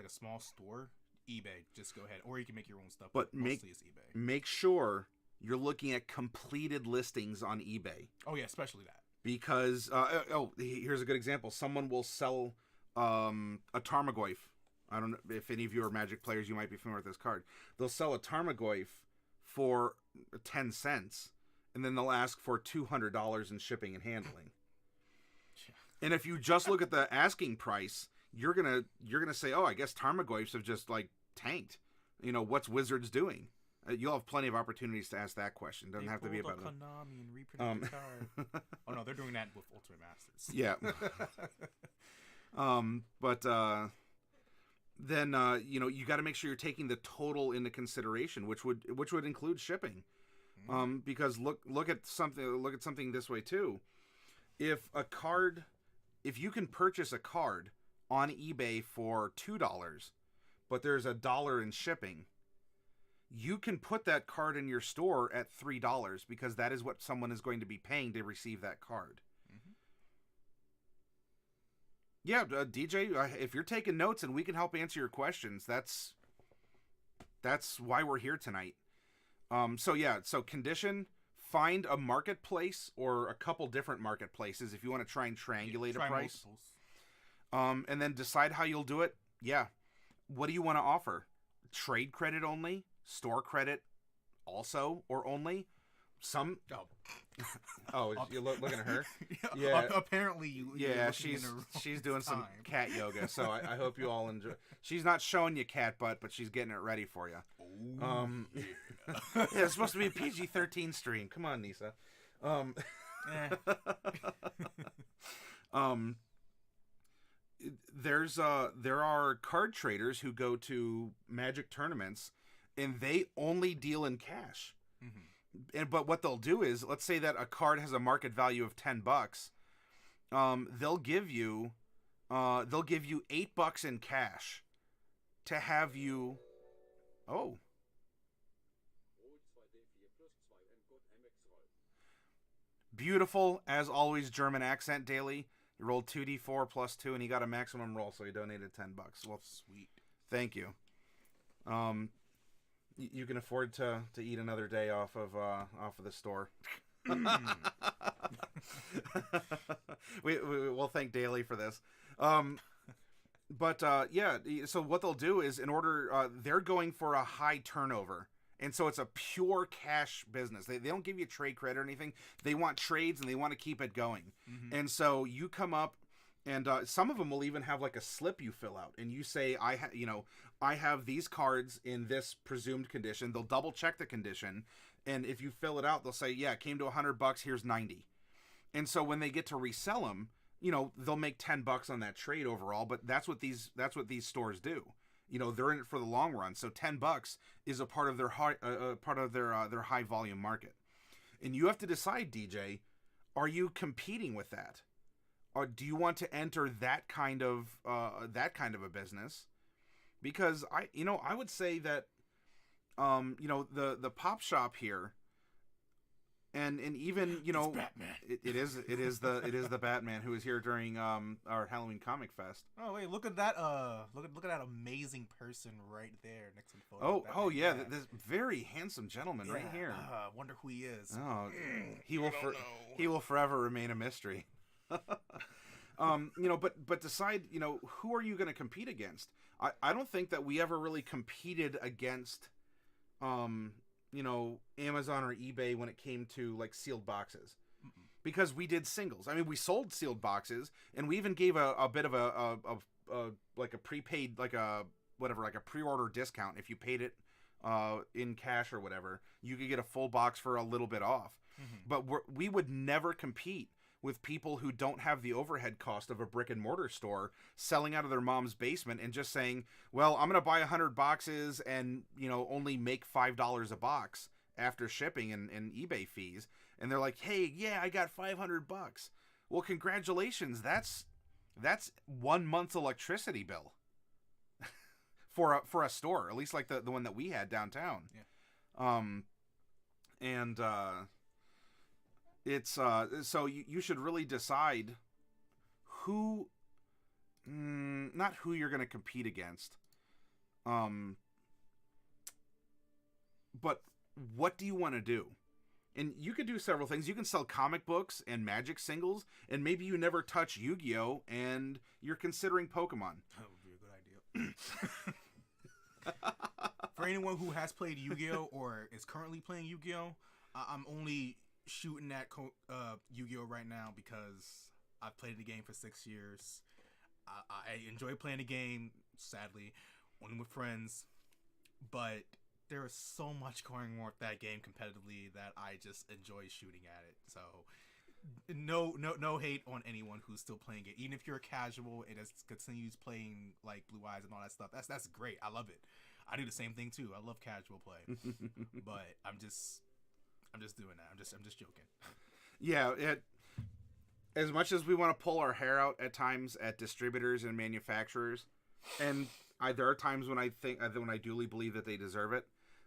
small store, eBay, just go ahead, or you can make your own stuff. But mostly it's eBay. Make sure you're looking at completed listings on eBay. Oh yeah, especially that. Because here's a good example. Someone will sell a Tarmogoyf. I don't know if any of you are Magic players, you might be familiar with this card. They'll sell a Tarmogoyf for 10 cents, and then they'll ask for $200 in shipping and handling. And if you just look at the asking price, you're gonna say, oh, I guess Tarmogoyfs have just like tanked. What's Wizards doing? You'll have plenty of opportunities to ask that question. Doesn't have to be about Konami and reprint the card. Oh no, they're doing that with Ultimate Masters. Yeah. Then you got to make sure you're taking the total into consideration, which would include shipping. Because look at something this way too. If you can purchase a card on eBay for $2, but there's $1 in shipping, you can put that card in your store at $3, because that is what someone is going to be paying to receive that card. Yeah, DJ, if you're taking notes and we can help answer your questions, that's why we're here tonight. So condition, find a marketplace or a couple different marketplaces if you want to try and triangulate a price. And then decide how you'll do it. Yeah. What do you want to offer? Trade credit only? Store credit also or only? Some. Oh, you're looking at her. Yeah. Apparently, she's doing some cat yoga. So I hope you all enjoy. She's not showing you cat butt, but she's getting it ready for you. Yeah, it's supposed to be a PG-13 stream. Come on, Nisa. There are card traders who go to Magic tournaments, and they only deal in cash. But what they'll do is, let's say that a card has a market value of $10. They'll give you $8 in cash to have you. Oh. Beautiful, as always, German accent daily. You rolled 2d4 plus 2, and he got a maximum roll, so he donated $10. Well, Sweet. thank you. You can afford to eat another day off of the store. We'll thank Daly for this. But yeah, so what they'll do is, in order, they're going for a high turnover. And so it's a pure cash business. They don't give you trade credit or anything. They want trades, and they want to keep it going. Mm-hmm. And so you come up, and some of them will even have like a slip you fill out, and you say, I have these cards in this presumed condition. They'll double check the condition, and if you fill it out, they'll say, yeah, it came to $100. Here's 90. And so when they get to resell them, they'll make $10 on that trade overall. But that's what these stores do. They're in it for the long run. So $10 is a part of their their high volume market. And you have to decide, DJ, are you competing with that? Or do you want to enter that kind of a business? Because I would say that the pop shop here, and even it's Batman. it is the Batman who was here during our Halloween Comic Fest. Oh wait, look at that look at that amazing person right there next to the photo. Oh yeah, this very handsome gentleman right here. Wonder who he is. Oh, he will forever remain a mystery. But decide, who are you going to compete against? I don't think that we ever really competed against, Amazon or eBay when it came to like sealed boxes, because we did singles. I mean, we sold sealed boxes, and we even gave a bit of a like a prepaid, like a pre-order discount. If you paid it in cash or whatever, you could get a full box for a little bit off. Mm-hmm. But we would never compete with people who don't have the overhead cost of a brick and mortar store, selling out of their mom's basement and just saying, well, I'm going to buy 100 boxes and, only make $5 a box after shipping and eBay fees. And they're like, hey, yeah, I got $500. Well, congratulations. That's 1 month's electricity bill for a store, at least like the one that we had downtown. Yeah. It's so you should really decide who, not who you're going to compete against, but what do you want to do? And you could do several things. You can sell comic books and Magic singles, and maybe you never touch Yu-Gi-Oh, and you're considering Pokemon. That would be a good idea. For anyone who has played Yu-Gi-Oh or is currently playing Yu-Gi-Oh, I'm only shooting at Yu-Gi-Oh right now because I've played the game for 6 years. I enjoy playing the game, sadly, only with friends, but there is so much going on with that game competitively that I just enjoy shooting at it. So no hate on anyone who's still playing it, even if you're a casual and just continues playing like Blue Eyes and all that stuff. That's great. I love it. I do the same thing too. I love casual play, but I'm just doing that. I'm just joking. Yeah, as much as we want to pull our hair out at times at distributors and manufacturers, and there are times when I duly believe that they deserve it.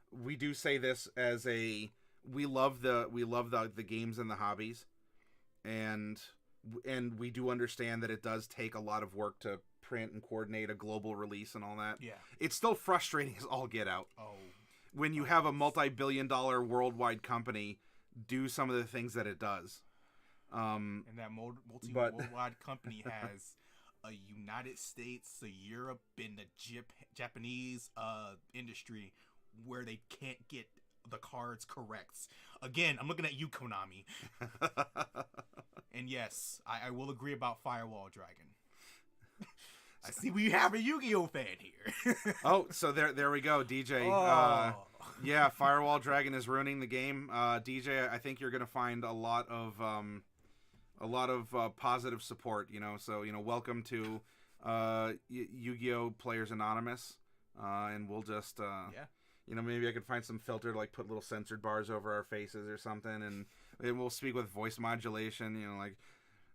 We do say this as we love the games and the hobbies, and we do understand that it does take a lot of work to print and coordinate a global release and all that. Yeah, it's still frustrating as all get out. Oh. When you have a multi-billion-dollar worldwide company do some of the things that it does. And that worldwide company has a United States, a Europe, and the Japanese industry where they can't get the cards correct. Again, I'm looking at you, Konami. And yes, I will agree about Firewall Dragon. I see we have a Yu-Gi-Oh fan here. Oh, so there we go, DJ. Oh. Yeah, Firewall Dragon is ruining the game. DJ, I think you're going to find a lot of positive support. So welcome to Yu-Gi-Oh Players Anonymous, and we'll just maybe I could find some filter to like put little censored bars over our faces or something, and we'll speak with voice modulation.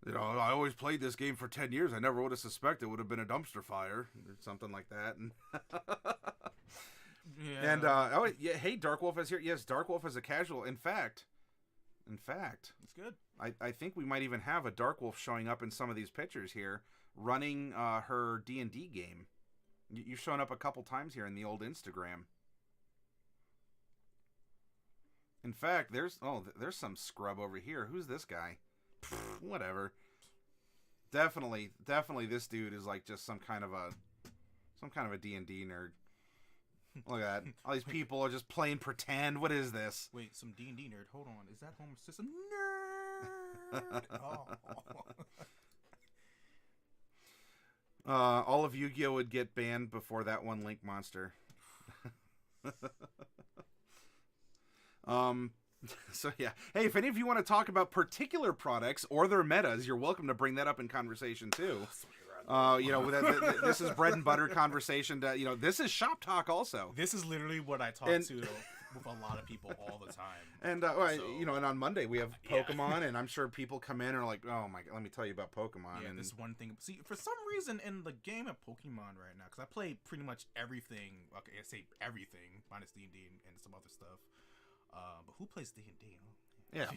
I always played this game for 10 years. I never would have suspected it would have been a dumpster fire or something like that. And yeah. And hey, Dark Wolf is here. Yes, Dark Wolf is a casual. In fact, In fact, It's good. I think we might even have a Dark Wolf showing up in some of these pictures here, running her D&D game. You've shown up a couple times here in the old Instagram. In fact, there's some scrub over here. Who's this guy? Pfft, whatever. Definitely, this dude is like just some kind of a D&D nerd. Look at that. All these people are just playing pretend. What is this? Wait, some D&D nerd. Hold on. Is that Homer Simpson? Nerd. Oh. All of Yu-Gi-Oh would get banned before that one Link monster. So yeah. Hey, if any of you want to talk about particular products or their metas, you're welcome to bring that up in conversation too. This is bread and butter conversation. This is shop talk also. This is literally what I talk to with a lot of people all the time. And and on Monday we have Pokemon, and I'm sure people come in and are like, "Oh my god, let me tell you about Pokemon." Yeah, and this one thing. See, for some reason in the game of Pokemon right now, because I play pretty much everything. Okay, I say everything minus D&D and some other stuff. But who plays D&D? Yeah.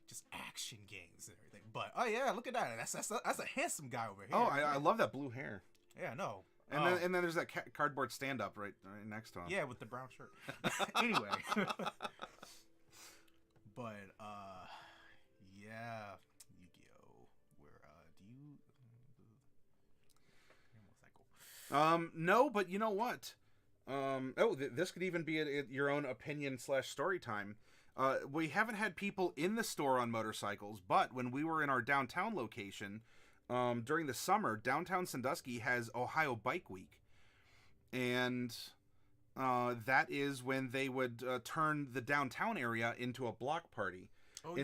Just action games and everything. But oh yeah, look at that. That's a handsome guy over here. Oh, I love that blue hair. Yeah, no. And then there's that cardboard stand up right next to him. Yeah, with the brown shirt. Anyway. But yeah, Yu-Gi-Oh. No, but you know what? This could even be your own opinion / story time. We haven't had people in the store on motorcycles, but when we were in our downtown location during the summer, downtown Sandusky has Ohio Bike Week, and that is when they would turn the downtown area into a block party,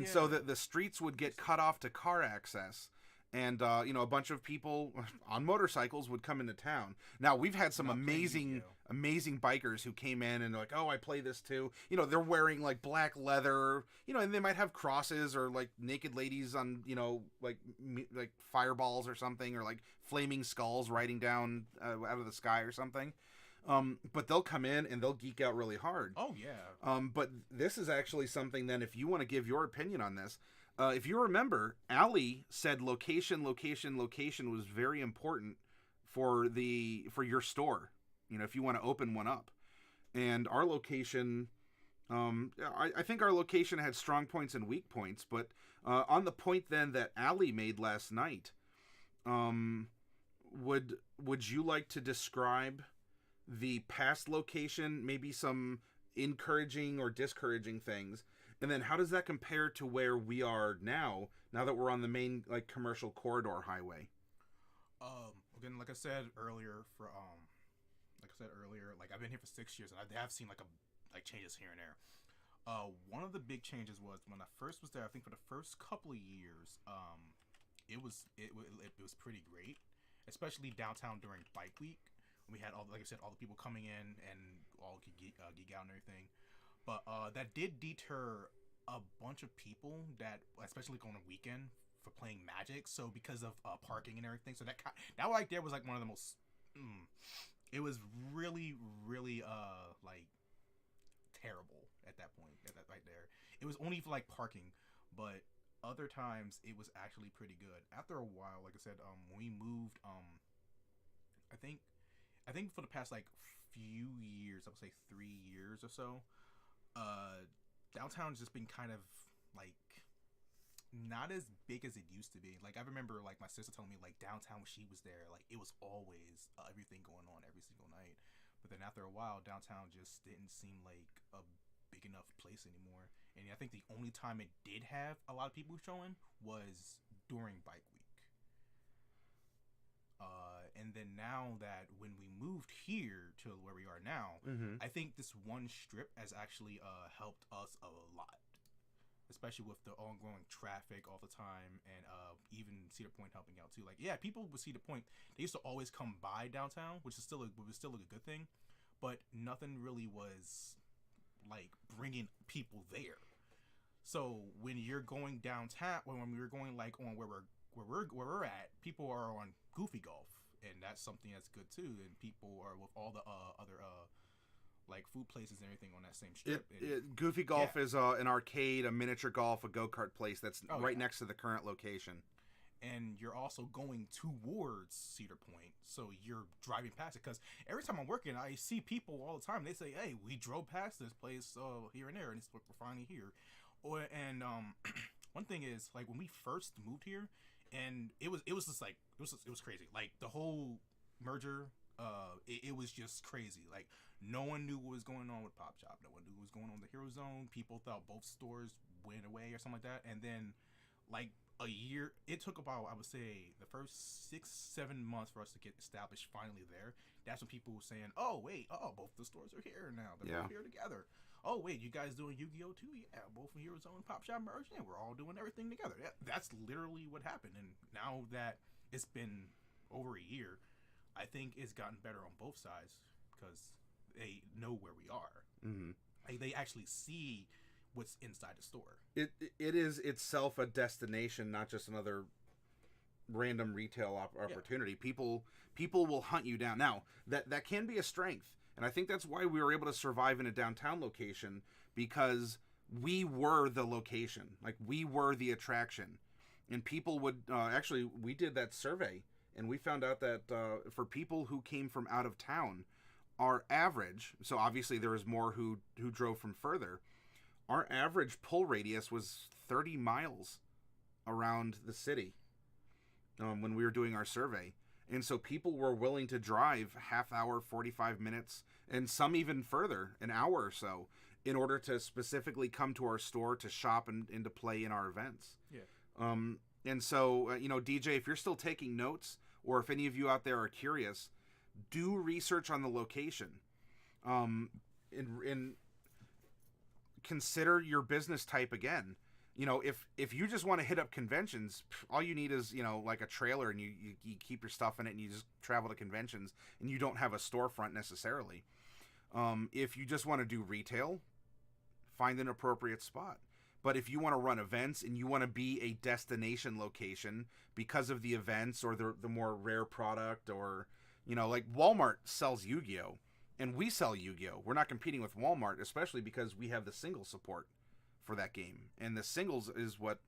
so that the streets would get cut off to car access. And, a bunch of people on motorcycles would come into town. Now, we've had some amazing bikers who came in and they're like, oh, I play this too. They're wearing, like, black leather, and they might have crosses or, like, naked ladies on, like fireballs or something, or, like, flaming skulls riding down out of the sky or something. But they'll come in and they'll geek out really hard. Oh, yeah. But this is actually something then, if you want to give your opinion on this, if you remember, Allie said location was very important for your store. If you want to open one up, and our location, I think our location had strong points and weak points. But on the point then that Allie made last night, would you like to describe the past location, maybe some encouraging or discouraging things? And then how does that compare to where we are now that we're on the main, like, commercial corridor highway? Again, like I said earlier, like I've been here for 6 years and I have seen like changes here and there. One of the big changes was when I first was there. I think for the first couple of years, it was pretty great, especially downtown during Bike Week. We had all the people coming in and all could geek out and everything. But that did deter a bunch of people that, especially on a weekend, for playing Magic. So because of parking and everything, so that right there was like one of the most. It was really, really like terrible at that point. At that right there, it was only for like parking, but other times it was actually pretty good. After a while, like I said, when we moved, I think for the past like few years, I would say 3 years or so. Downtown's just been kind of like not as big as it used to be. Like I remember, like my sister telling me, like downtown when she was there, like it was always everything going on every single night. But then after a while, downtown just didn't seem like a big enough place anymore. And I think the only time it did have a lot of people showing was during Bike Week. And then now that when we moved here to where we are now, I think this one strip has actually helped us a lot, especially with the ongoing traffic all the time, and even Cedar Point helping out too. Like, yeah, people with Cedar Point, they used to always come by downtown, which was still a good thing, but nothing really was like bringing people there. So when you're going downtown, when we're going like on where we're at, people are on Goofy Golf. And that's something that's good too. And people are with all the other like food places and everything on that same strip. Goofy Golf is an arcade, a miniature golf, a go-kart place that's next to the current location. And you're also going towards Cedar Point, so you're driving past it. Because every time I'm working, I see people all the time. They say, "Hey, we drove past this place here and there, and we're finally here." One thing is, like, when we first moved here, and it was just like it was crazy. Like, the whole merger, it was just crazy. Like, no one knew what was going on with Pop Shop. No one knew what was going on with the Hero Zone. People thought both stores went away or something like that. And then, like, a year, it took about, I would say, the first 6-7 months for us to get established finally there. That's when people were saying, "Oh, wait, both the stores are here now. They're both here together. Oh, wait, you guys doing Yu-Gi-Oh too? Yeah, both from Hero Zone and Pop Shop merged. Yeah, we're all doing everything together." That's literally what happened. And now that it's been over a year, I think it's gotten better on both sides because they know where we are. Mm-hmm. Like, they actually see what's inside the store. It is itself a destination, not just another random retail opportunity. People will hunt you down. Now, that can be a strength, and I think that's why we were able to survive in a downtown location, because we were the location. Like, we were the attraction. And people would actually, we did that survey, and we found out that for people who came from out of town, our average, so obviously there was more who drove from further, our average pull radius was 30 miles around the city when we were doing our survey. And so people were willing to drive half hour, 45 minutes, and some even further, an hour or so, in order to specifically come to our store to shop and to play in our events. Yeah. And so, DJ, if you're still taking notes, or if any of you out there are curious, do research on the location. Consider your business type again. If you just want to hit up conventions, all you need is, like a trailer, and you keep your stuff in it and you just travel to conventions, and you don't have a storefront necessarily. If you just want to do retail, find an appropriate spot. But if you want to run events and you want to be a destination location because of the events or the more rare product, or, like Walmart sells Yu-Gi-Oh! And we sell Yu-Gi-Oh! We're not competing with Walmart, especially because we have the singles support for that game. And the singles is what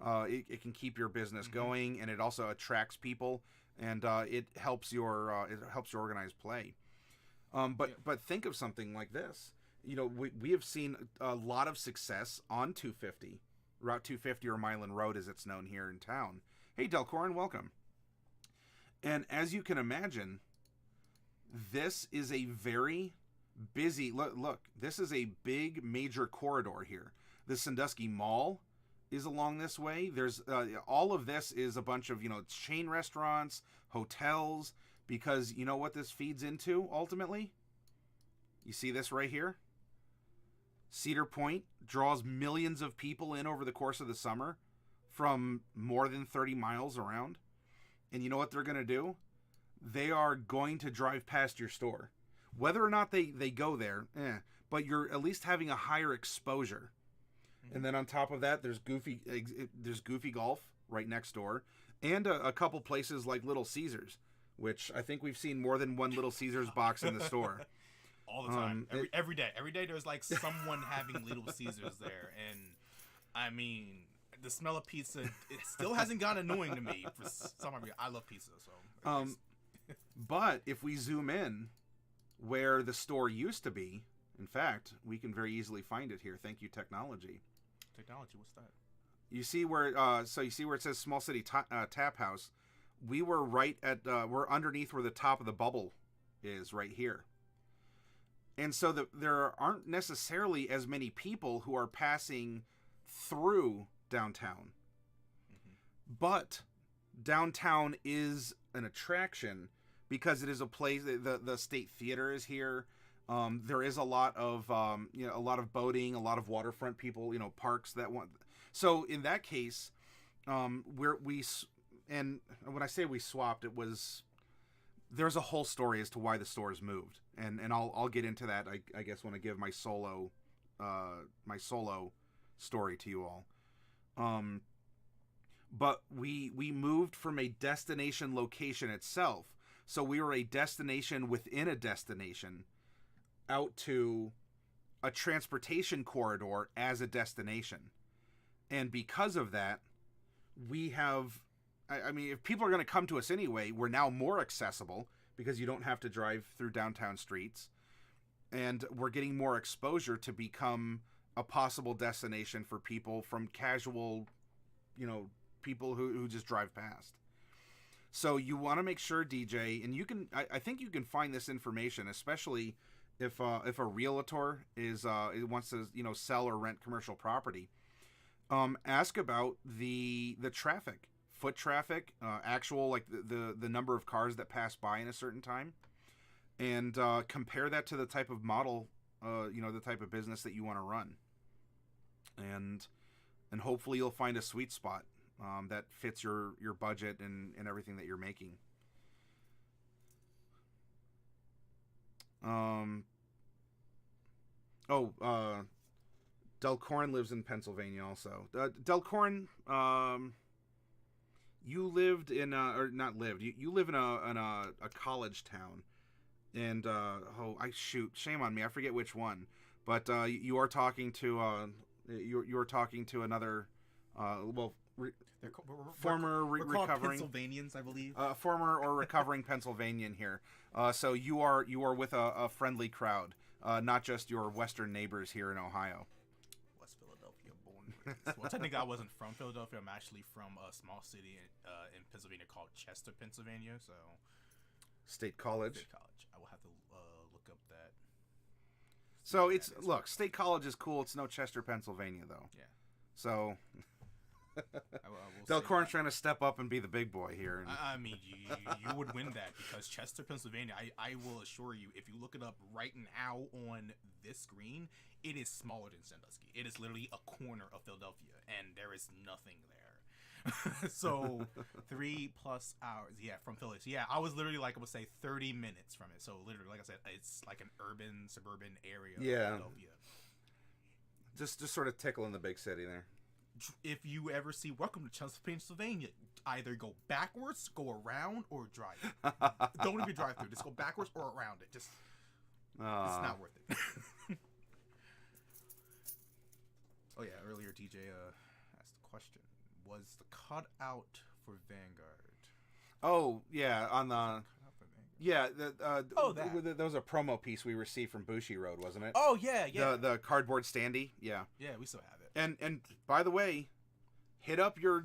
it can keep your business going, and it also attracts people, and it helps your organized play. But think of something like this. We have seen a lot of success on 250, Route 250, or Milan Road as it's known here in town. Hey, Delcorin, welcome. And as you can imagine, this is a very busy, look, this is a big major corridor here. The Sandusky Mall is along this way. There's all of this is a bunch of, chain restaurants, hotels, because you know what this feeds into ultimately? You see this right here? Cedar Point draws millions of people in over the course of the summer from more than 30 miles around. And you know what they're going to do? They are going to drive past your store. Whether or not they go there, but you're at least having a higher exposure. Mm-hmm. And then on top of that, there's Goofy Golf right next door, and a couple places like Little Caesars, which I think we've seen more than one Little Caesars box in the store. All the time. Every day there's like someone having Little Caesars there. And I mean, the smell of pizza, it still hasn't gotten annoying to me for some reason. I love pizza, so. But if we zoom in where the store used to be, in fact, we can very easily find it here. Thank you, technology. Technology, what's that? You see where it says Small City Tap House? We were right at we're underneath where the top of the bubble is right here. And so there aren't necessarily as many people who are passing through downtown. Mm-hmm. But downtown is an attraction because it is a place. The State Theater is here. There is a lot of boating, a lot of waterfront people, parks that want. So in that case, and when I say we swapped, it was. There's a whole story as to why the stores moved, and I'll get into that. I guess when I give my solo story to you all. But we moved from a destination location itself, so we were a destination within a destination, out to a transportation corridor as a destination. And because of that, we have, I mean, if people are going to come to us anyway, we're now more accessible because you don't have to drive through downtown streets. And we're getting more exposure to become a possible destination for people from casual, people who just drive past. So you want to make sure, DJ, and you can, I think you can find this information, especially if a realtor wants to, sell or rent commercial property. Ask about the traffic, foot traffic, actual, like the number of cars that pass by in a certain time, and compare that to the type of model, the type of business that you want to run. And hopefully you'll find a sweet spot that fits your budget and everything that you're making. Delcorn lives in Pennsylvania also. Delcorn, you lived in or not lived. You live in a college town, and shame on me, I forget which one, but you are talking to you are talking to another former recovering Pennsylvanians, I believe. Former or recovering Pennsylvanian here. So you are with a friendly crowd, not just your western neighbors here in Ohio. West Philadelphia, born. Well, technically, I wasn't from Philadelphia. I'm actually from a small city in Pennsylvania called Chester, Pennsylvania. So, State College. I will have to look up that. So State College is cool. It's no Chester, Pennsylvania, though. Yeah. So. Delcorn's trying to step up and be the big boy here. I mean, you would win that because Chester, Pennsylvania, I will assure you, if you look it up right now on this screen, it is smaller than Sandusky. It is literally a corner of Philadelphia, and there is nothing there. So 3+ hours, from Philly. So I was literally I would say 30 minutes from it. So literally, like I said, it's like an urban, suburban area of Philadelphia. Just sort of tickling the big city there. If you ever see Welcome to Chester, Pennsylvania, either go backwards, go around, or drive. Don't even drive through. Just go backwards or around it. It's not worth it. Oh yeah, earlier DJ asked the question: was the cutout for Vanguard? Oh yeah, on the that was a promo piece we received from Bushi Road, wasn't it? Oh yeah. The cardboard standee, yeah. Yeah, we still have it. And by the way, hit up your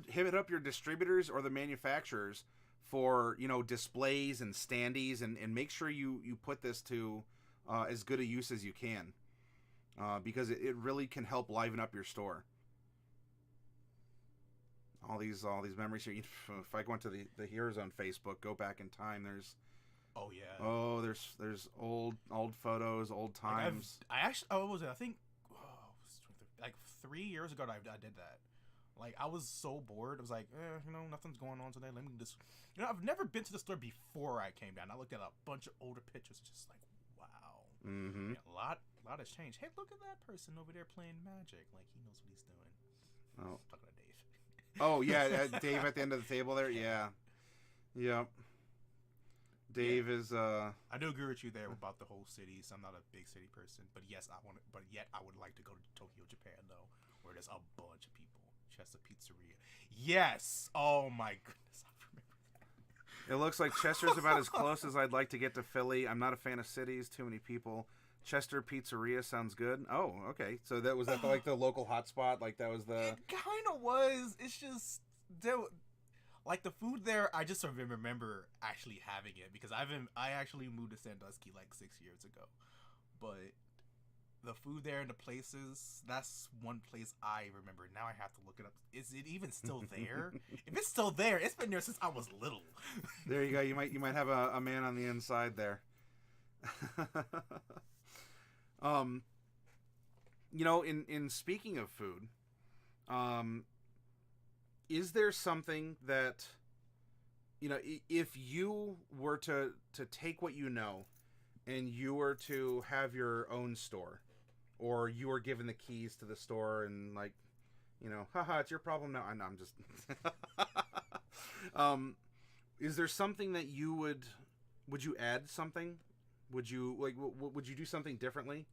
distributors or the manufacturers for displays and standees, and make sure you put this to as good a use as you can, because it really can help liven up your store. All these memories here. If I go into the Hero Zone Facebook, go back in time, there's there's old photos, old times. I think 3 years ago I did that. I was so bored. I was like, nothing's going on today. Let me just, I've never been to the store before I came down. I looked at a bunch of older pictures, just like, wow. Mm-hmm. A lot has changed. Hey, look at that person over there playing Magic. He knows what he's doing. Oh, I'm talking to Dave. Oh yeah, Dave at the end of the table there. Yeah. Yep. Dave is. I do agree with you there about the whole cities. I'm not a big city person, but yet I would like to go to Tokyo, Japan, though, where there's a bunch of people. Chester Pizzeria. Yes. Oh my goodness, I remember that. It looks like Chester's about as close as I'd like to get to Philly. I'm not a fan of cities. Too many people. Chester Pizzeria sounds good. Oh, okay. So that was the local hotspot. That was the. It kind of was. It's just the food there. I just remember actually having it because I actually moved to Sandusky 6 years ago, but the food there and the places, that's one place I remember. Now I have to look it up. Is it even still there? If it's still there, it's been there since I was little. There you go. You might have a man on the inside there. In speaking of food, is there something that, if you were to take what and you were to have your own store, or you were given the keys to the store and haha, it's your problem now. I'm just, is there something that would you add something Would you like? Would you do something differently?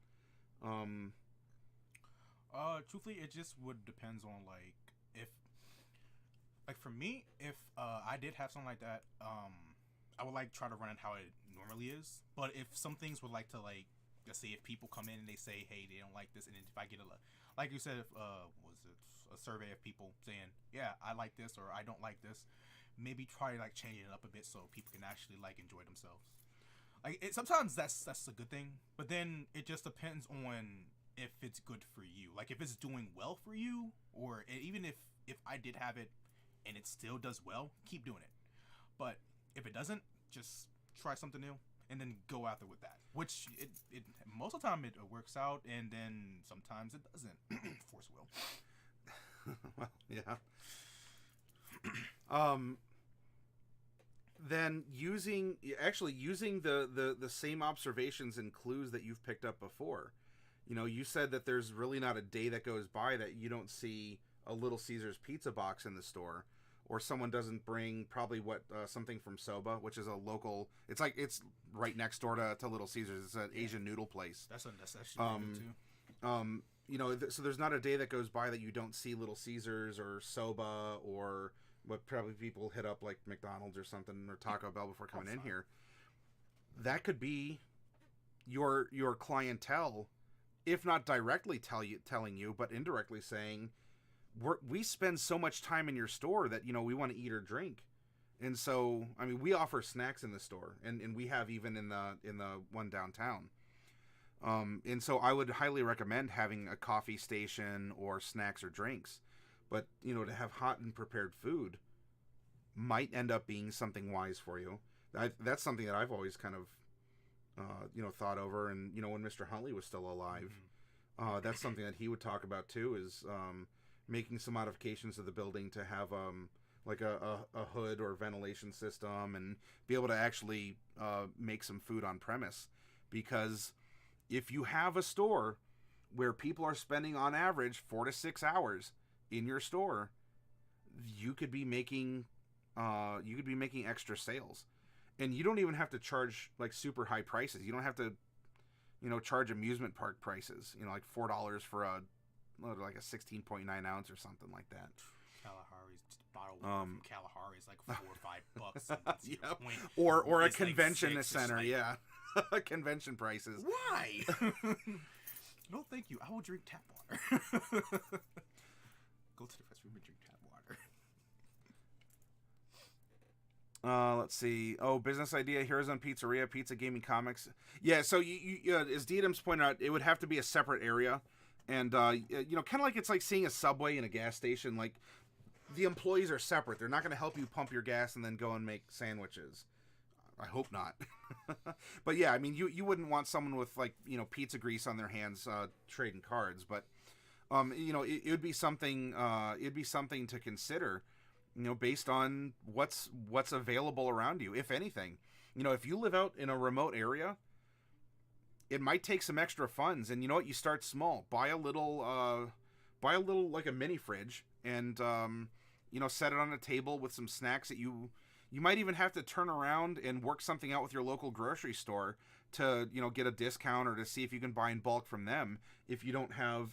Truthfully, it just would depends on like if like for me, if I did have something like that, I would like try to run it how it normally is. But if some things would like to like, let's say if people come in and they say, hey, they don't like this, and if I get like you said, if was it a survey of people saying, yeah, I like this or I don't like this, maybe try like changing it up a bit so people can actually like enjoy themselves. Like sometimes that's a good thing, but then it just depends on if it's good for you. Like if it's doing well for you, or even if I did have it and it still does well, keep doing it. But if it doesn't, just try something new and then go after with that. Which it most of the time it works out, and then sometimes it doesn't. Force will. Well, yeah. Then using the same observations and clues that you've picked up before. You know, you said that there's really not a day that goes by that you don't see a Little Caesars pizza box in the store, or someone doesn't bring probably something from Soba, which is a local. It's right next door to Little Caesars. It's an Asian noodle place. That's actually good too. You know, so there's not a day that goes by that you don't see Little Caesars or Soba or what probably people hit up like McDonald's or something or Taco Bell before coming in here. That could be your clientele, if not directly telling you, but indirectly saying, we spend so much time in your store that, you know, we want to eat or drink. And so, I mean, we offer snacks in the store, and we have even in the one downtown. And so I would highly recommend having a coffee station or snacks or drinks. But, you know, to have hot and prepared food might end up being something wise for you. That's something that I've always kind of, thought over. And, you know, when Mr. Huntley was still alive, that's something that he would talk about too, is making some modifications to the building to have like a hood or ventilation system and be able to actually make some food on premise. Because if you have a store where people are spending on average 4 to 6 hours in your store, you could be making extra sales, and you don't even have to charge like super high prices. You don't have to, you know, charge amusement park prices. You know, like $4 for like a 16.9 ounce or something like that. Kalahari's just a bottle from Kalahari is like $4 or $5. Yeah. Or a convention like center, yeah. Convention prices. Why? No, thank you. I will drink tap water. Go to the restroom and drink tap water. Let's see. Oh, business idea: Heroes on Pizzeria, Pizza Gaming Comics. Yeah. So you as Dietham's pointed out, it would have to be a separate area, and you know, kind of like it's like seeing a Subway in a gas station. Like the employees are separate; they're not going to help you pump your gas and then go and make sandwiches. I hope not. But yeah, I mean, you wouldn't want someone with like, you know, pizza grease on their hands trading cards, but you know, it would be something. It'd be something to consider, you know, based on what's available around you. If anything, you know, if you live out in a remote area, it might take some extra funds. And you know what? You start small. Buy a little like a mini fridge, and you know, set it on a table with some snacks that you might even have to turn around and work something out with your local grocery store to, you know, get a discount or to see if you can buy in bulk from them. If you don't have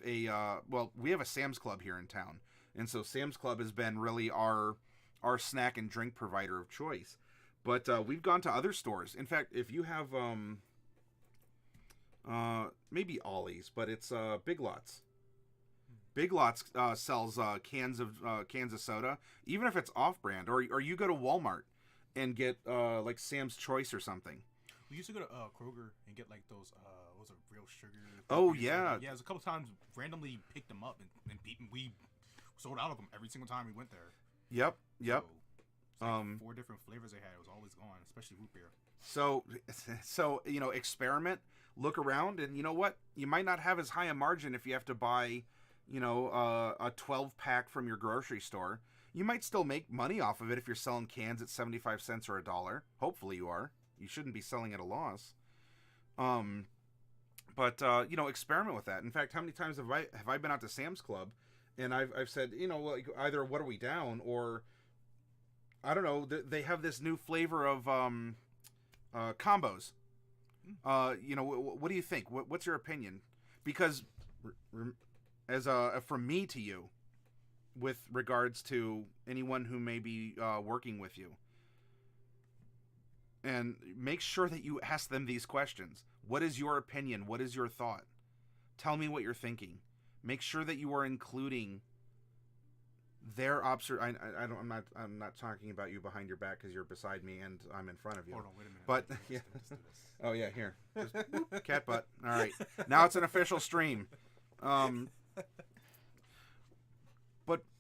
well, we have a Sam's Club here in town. And so Sam's Club has been really our snack and drink provider of choice. But we've gone to other stores. In fact, if you have maybe Ollie's, but it's Big Lots. Big Lots sells cans of soda, even if it's off-brand, or you go to Walmart and get like Sam's Choice or something. We used to go to Kroger and get like those what was it, real sugar. Oh yeah, yeah. It was a couple times randomly picked them up and we sold out of them every single time we went there. Yep. So, like 4 different flavors they had. It was always gone, especially root beer. So you know, experiment, look around, and you know what? You might not have as high a margin if you have to buy, you know, a 12-pack from your grocery store. You might still make money off of it if you're selling cans at 75 cents or $1. Hopefully you are. You shouldn't be selling at a loss. But you know, experiment with that. In fact, how many times have I been out to Sam's Club and I've said, you know, like either what are we down, or I don't know, they have this new flavor of combos. What do you think? What's your opinion? Because from me to you, with regards to anyone who may be working with you, and make sure that you ask them these questions. What is your opinion? What is your thought? Tell me what you're thinking. Make sure that you are including their I'm not talking about you behind your back because you're beside me and I'm in front of you. Hold on, wait a minute. But Let's do this. oh yeah, here. Just, whoop, cat butt. All right. Now it's an official stream. But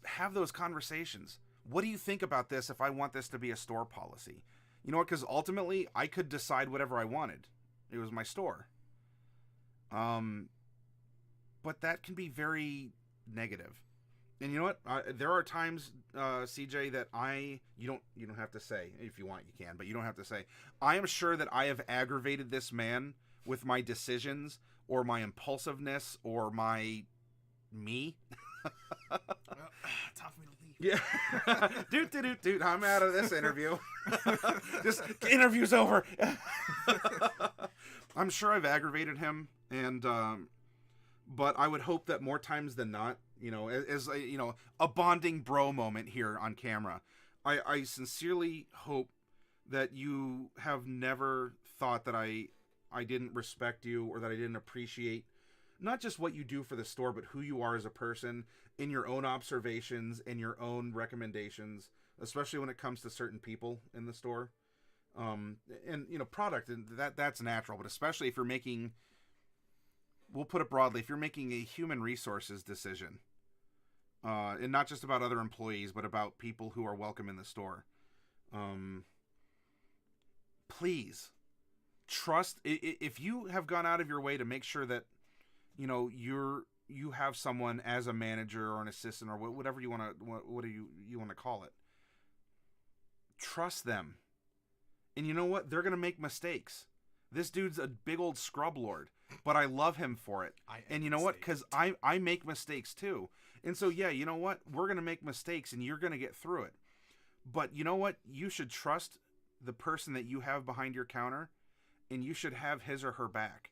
have those conversations. What do you think about this if I want this to be a store policy? You know what? Because ultimately, I could decide whatever I wanted. It was my store. But that can be very negative. And you know what? There are times, CJ, that you don't have to say. If you want, you can, but you don't have to say. I am sure that I have aggravated this man with my decisions or my impulsiveness or my me. Well, time for me to leave. Yeah. Dude. I'm out of this interview. This interview's over. I'm sure I've aggravated him, and but I would hope that more times than not, as a bonding bro moment here on camera. I sincerely hope that you have never thought that I didn't respect you or that I didn't appreciate not just what you do for the store, but who you are as a person in your own observations and your own recommendations, especially when it comes to certain people in the store. And product, and that's natural, but especially if you're making, we'll put it broadly, if you're making a human resources decision, and not just about other employees, but about people who are welcome in the store. Please trust, if you have gone out of your way to make sure that, you have someone as a manager or an assistant or whatever you want to, you want to call it. Trust them. And you know what? They're going to make mistakes. This dude's a big old scrub lord, but I love him for it. And you know what? Because I make mistakes too. And so, yeah, you know what? We're going to make mistakes and you're going to get through it. But you know what? You should trust the person that you have behind your counter, and you should have his or her back.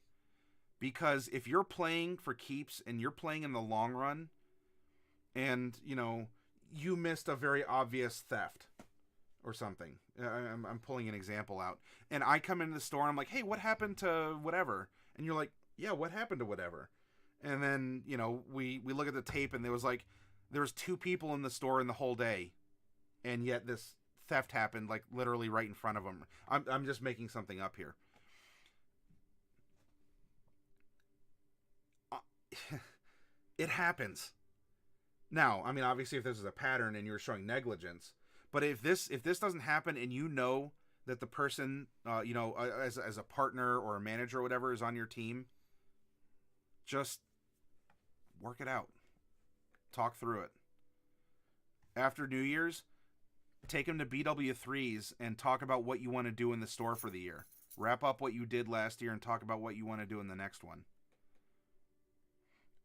Because if you're playing for keeps and you're playing in the long run, and, you missed a very obvious theft or something. I'm pulling an example out. And I come into the store and I'm like, hey, what happened to whatever? And you're like, yeah, what happened to whatever? And then, we look at the tape and there was 2 people in the store in the whole day. And yet this theft happened like literally right in front of them. I'm just making something up here. It happens. Now, I mean, obviously if this is a pattern and you're showing negligence, but if this doesn't happen and you know that the person, as a partner or a manager or whatever is on your team, just work it out. Talk through it. After New Year's, take them to BW3s and talk about what you want to do in the store for the year. Wrap up what you did last year and talk about what you want to do in the next one.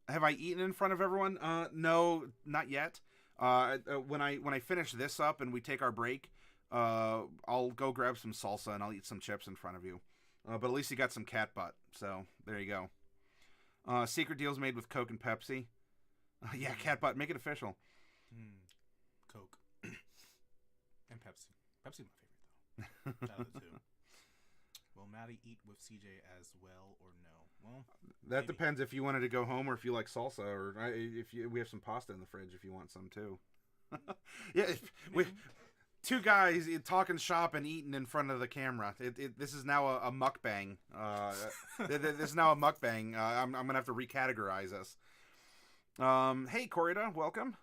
Have I eaten in front of everyone? No, not yet. When I finish this up and we take our break, I'll go grab some salsa and I'll eat some chips in front of you. But at least you got some cat butt. So there you go. Secret deals made with Coke and Pepsi. Yeah, cat butt. Make it official. Coke and Pepsi. Pepsi's my favorite though. Shout out to 2. Will Maddie eat with CJ as well or no? Well, that maybe. Depends if you wanted to go home or if you like salsa, or we have some pasta in the fridge if you want some too. Yeah, we 2 guys talking shop and eating in front of the camera. This is now a mukbang. This is now a mukbang. I'm gonna have to recategorize us. Hey Corrida, welcome.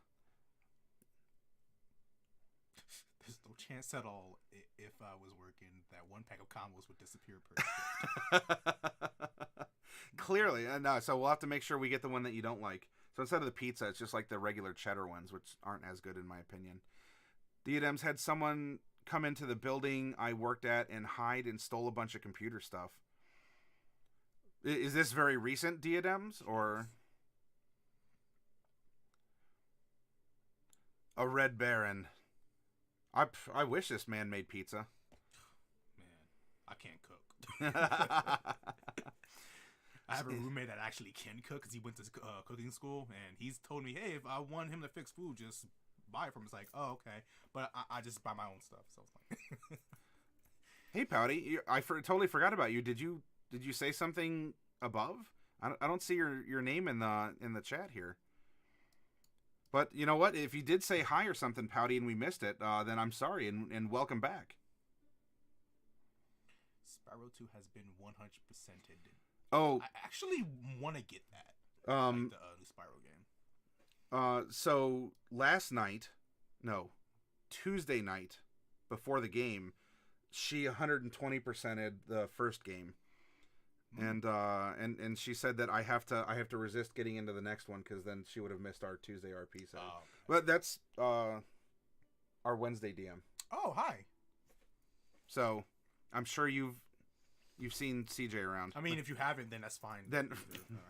There's no chance at all if I was working that 1 pack of combos would disappear per Clearly, no. So we'll have to make sure we get the one that you don't like. So instead of the pizza, it's just like the regular cheddar ones, which aren't as good in my opinion. Diadems had someone come into the building I worked at and hide and stole a bunch of computer stuff. Is this very recent, Diadems, or a Red Baron? I wish this man made pizza. Man, I can't cook. I have a roommate that actually can cook because he went to cooking school, and he's told me, hey, if I want him to fix food, just buy it from him. It's like, oh, okay. But I just buy my own stuff. So it's like, Hey, Pouty, I totally forgot about you. Did you say something above? I don't see your name in the chat here. But you know what? If you did say hi or something, Pouty, and we missed it, then I'm sorry and welcome back. Spyro 2 has been 100%ed. Oh, I actually want to get that. Like the new Spyro game. So Tuesday night, before the game, she 120%ed the first game, and she said that I have to resist getting into the next one because then she would have missed our Tuesday RP session. Oh, okay. But that's our Wednesday DM. Oh, hi. So I'm sure you've seen CJ around. I mean, if you haven't, then that's fine. Then I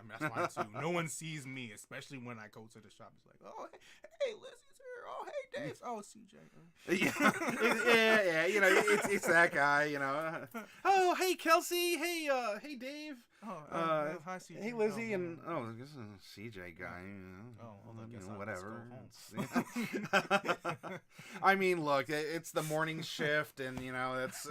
mean, that's fine too. No one sees me, especially when I go to the shop. It's like, oh, hey, Lizzie's here. Oh, hey, Dave. Oh, CJ. yeah. You know, it's that guy. You know. Oh, hey, Kelsey. Hey, Dave. Oh, hi, CJ. Hey, Lizzie, and this is a CJ guy. You know, well, I guess whatever. Let's go home. I mean, look, it's the morning shift, and you know, it's.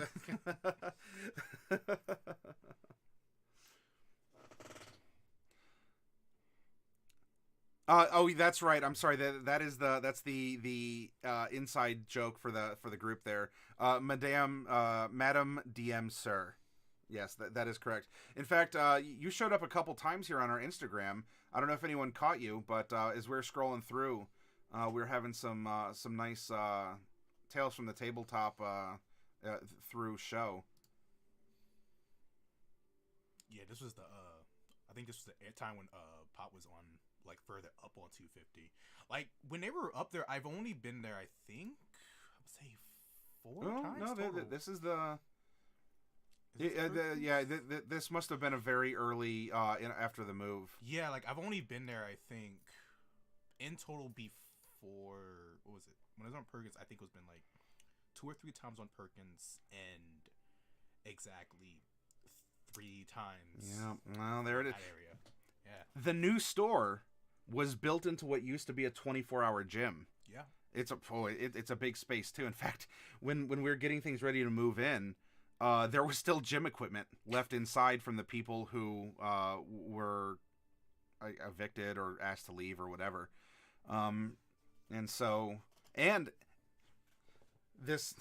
Oh, that's right. I'm sorry. That's the inside joke for the group there. Madame DM Sir. Yes, that is correct. In fact, you showed up a couple times here on our Instagram. I don't know if anyone caught you, but as we're scrolling through, we're having some nice Tales from the Tabletop through show. Yeah, this was I think this was the time when Pop was on, like, further up on 250. Like, when they were up there, I've only been there, I think, I would say 4 times. No, this is the. This must have been a very early after the move. Yeah, like I've only been there, I think, in total before, what was it? When I was on Perkins, I think it was been like 2 or 3 times on Perkins and exactly 3 times. Yeah, well, there it is. That area. Yeah. The new store was built into what used to be a 24-hour gym. Yeah. It's a big space too. In fact, when we were getting things ready to move in, there was still gym equipment left inside from the people who were evicted or asked to leave or whatever. And this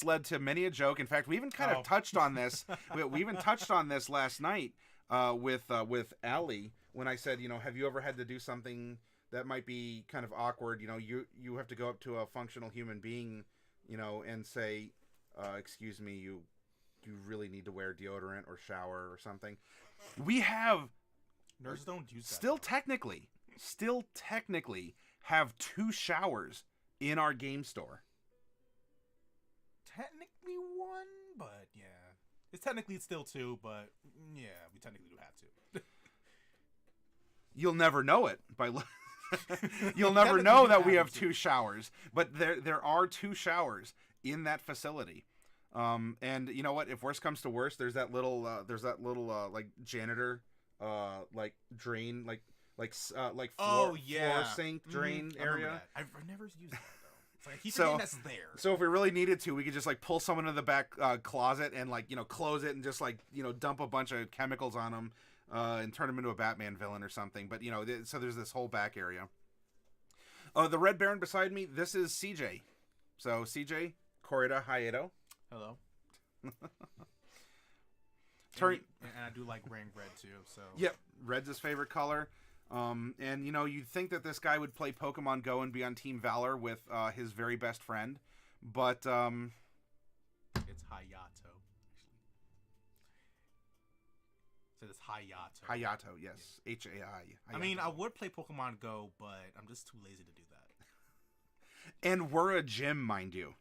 led to many a joke. In fact, we even kind of touched on this. we even touched on this last night with Allie when I said, you know, have you ever had to do something that might be kind of awkward? You know, you have to go up to a functional human being, you know, and say, excuse me, you really need to wear deodorant or shower or something. We have nerds don't use that. Still technically have 2 showers in our game store. Technically 1, but yeah. It's technically still 2, but yeah, we technically do have 2. You'll never know it by you'll never know that we have 2 showers, but there are 2 showers in that facility. And you know what? If worse comes to worse, there's that little like janitor, like drain, like floor sink drain area. I've never used that though. It's like he's saying that's there. So if we really needed to, we could just like pull someone in the back closet and like, you know, close it and just like, you know, dump a bunch of chemicals on them and turn them into a Batman villain or something. But you know, so there's this whole back area. The Red Baron beside me, this is CJ. So CJ Corrida Hayato. Hello. And I do like wearing red too. So yep, red's his favorite color. And you know, you'd think that this guy would play Pokemon Go and be on Team Valor with his very best friend, but it's Hayato. So it's Hayato. Hayato, yes, yeah. H-A-I. I mean, I would play Pokemon Go, but I'm just too lazy to do that. And we're a gym, mind you.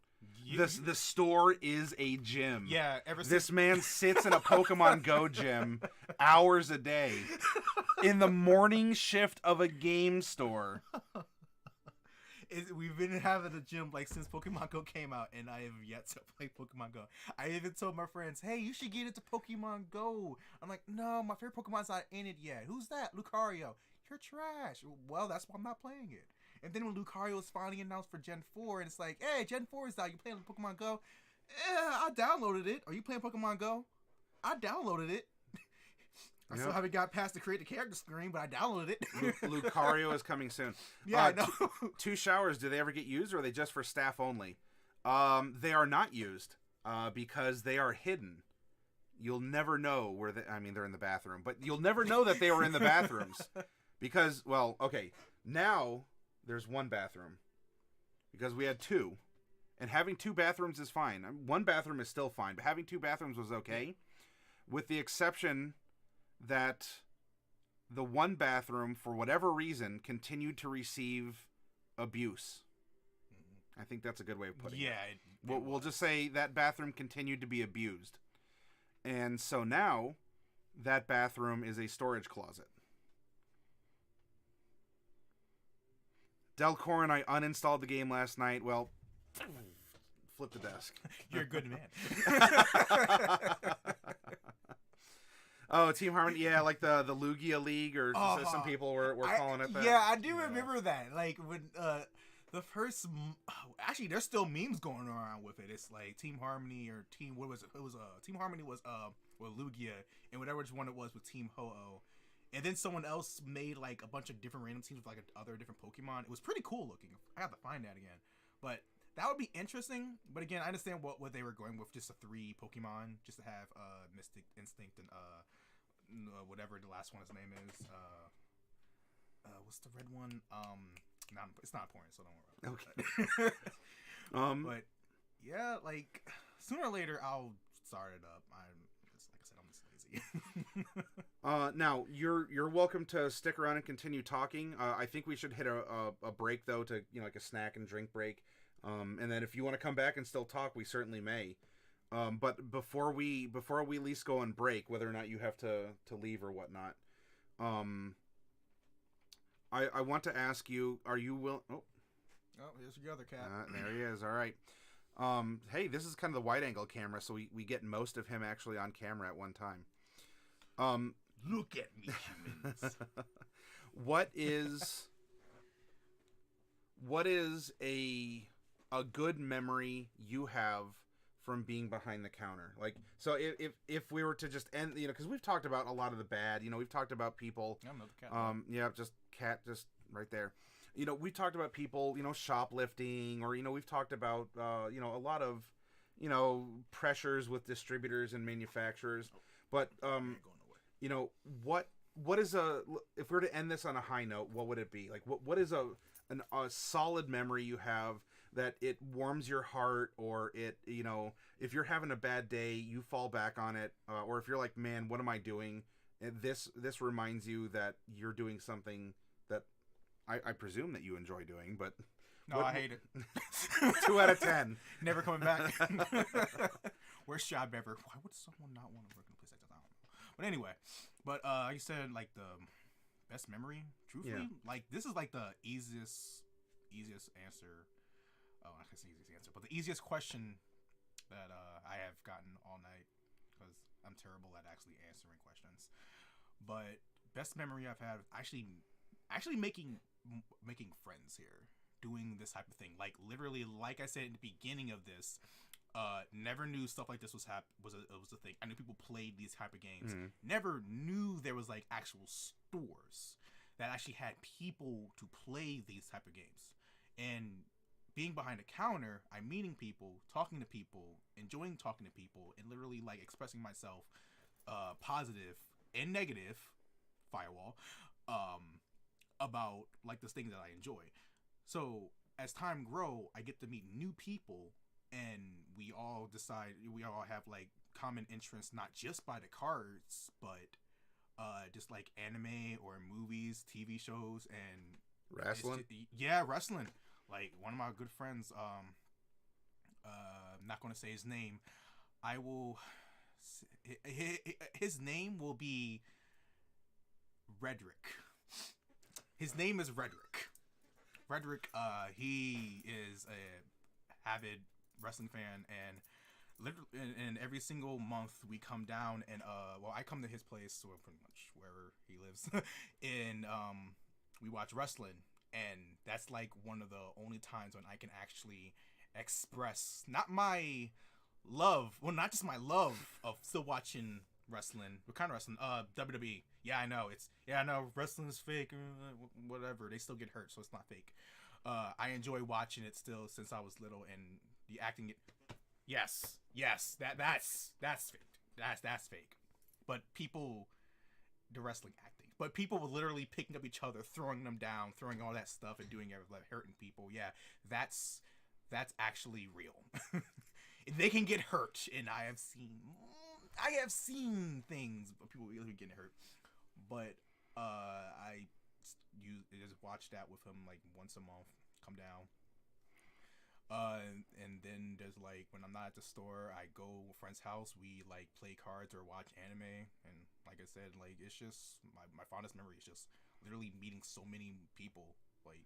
The store is a gym. Yeah, this man sits in a Pokemon Go gym hours a day in the morning shift of a game store. we've been having a gym like since Pokemon Go came out, and I have yet to play Pokemon Go. I even told my friends, "Hey, you should get into Pokemon Go." I'm like, "No, my favorite Pokemon's not in it yet. Who's that? Lucario. You're trash." Well, that's why I'm not playing it. And then when Lucario was finally announced for Gen 4, and it's like, "Hey, Gen 4 is out. You playing Pokemon Go?" I downloaded it. Are you playing Pokemon Go? I downloaded it. I still haven't got past the create the character screen, but I downloaded it. Lucario is coming soon. Yeah, I know. Two showers, do they ever get used, or are they just for staff only? They are not used because they are hidden. You'll never know where they're in the bathroom, but you'll never know that they were in the bathrooms because, well, okay, now there's one bathroom because we had two, and having two bathrooms is fine. One bathroom is still fine, but having two bathrooms was okay, with the exception that the one bathroom, for whatever reason, continued to receive abuse. I think that's a good way of putting it. Yeah. We'll just say that bathroom continued to be abused. And so now, that bathroom is a storage closet. Delcor and I uninstalled the game last night. Well, flip the desk. You're a good man. Oh, Team Harmony, yeah, like the Lugia League, or some people were calling it that. Yeah, I do remember that. Like when the first, actually, there's still memes going around with it. It's like Team Harmony or Team, what was it? It was Team Harmony was with Lugia, and whatever one it was with Team Ho-Oh, and then someone else made like a bunch of different random teams with like other different Pokemon. It was pretty cool looking. I have to find that again, but that would be interesting. But again, I understand what they were going with, just a 3 Pokemon, just to have Mystic Instinct and whatever the last one his name is. What's the red one? It's not important, so don't worry about it. Okay. But yeah, like sooner or later I'll start it up. I'm just lazy. Now you're welcome to stick around and continue talking. I think we should hit a break though, to like a snack and drink break. And then if you want to come back and still talk, we certainly may. But before we at least go on break, whether or not you have to leave or whatnot, I want to ask you: are you willing? Oh, here's your other cat. There he is. All right. Hey, this is kind of the wide angle camera, so we get most of him actually on camera at one time. Look at me, humans. What is a good memory you have from being behind the counter? Like, so if we were to just end, because we've talked about a lot of the bad, we've talked about people, just cat just right there. We talked about people, shoplifting, or, we've talked about, a lot of, pressures with distributors and manufacturers. But, what is if we were to end this on a high note, what would it be? Like, what is a solid memory you have that it warms your heart, or it, if you're having a bad day, you fall back on it, or if you're like, man, what am I doing? And this reminds you that you're doing something that I presume that you enjoy doing, but no, I hate it. 2 out of 10. Never coming back. Worst job ever. Why would someone not want to work in a place like that? I don't know. But anyway, like you said, like the best memory, truthfully, like this is like the easiest answer. Oh, I can say easiest answer, but the easiest question that I have gotten all night, because I'm terrible at actually answering questions. But best memory I've had, actually making friends here, doing this type of thing. Like literally, like I said in the beginning of this, never knew stuff like this was a thing. I knew people played these type of games. Mm-hmm. Never knew there was like actual stores that actually had people to play these type of games. And being behind a counter, I'm meeting people, talking to people, enjoying talking to people, and literally like expressing myself, positive and negative, firewall, about like this thing that I enjoy. So as time grow, I get to meet new people, and we all have like common interests, not just by the cards, but just like anime or movies, TV shows, and wrestling. Wrestling. Like one of my good friends, I'm not going to say his name. I will. His name will be Redrick. His name is Redrick. Frederick, he is a avid wrestling fan, and literally, and every single month we come down and I come to his place, or pretty much wherever he lives, and we watch wrestling, and that's like one of the only times when I can actually express not my love, well, not just my love of still watching wrestling. What kind of wrestling? WWE. Yeah, I know. I know wrestling is fake. Whatever. They still get hurt, so it's not fake. I enjoy watching it still since I was little, and the acting. Yes. That's fake. That's fake. But people, the wrestling acting. But people were literally picking up each other, throwing them down, throwing all that stuff, and doing everything, like hurting people. Yeah, that's actually real. They can get hurt, and I have seen things, but people really getting hurt. But I just watch that with him like once a month. Come down. And then there's like when I'm not at the store, I go to a friend's house. We like play cards or watch anime, and like I said, like it's just my fondest memory is just literally meeting so many people. Like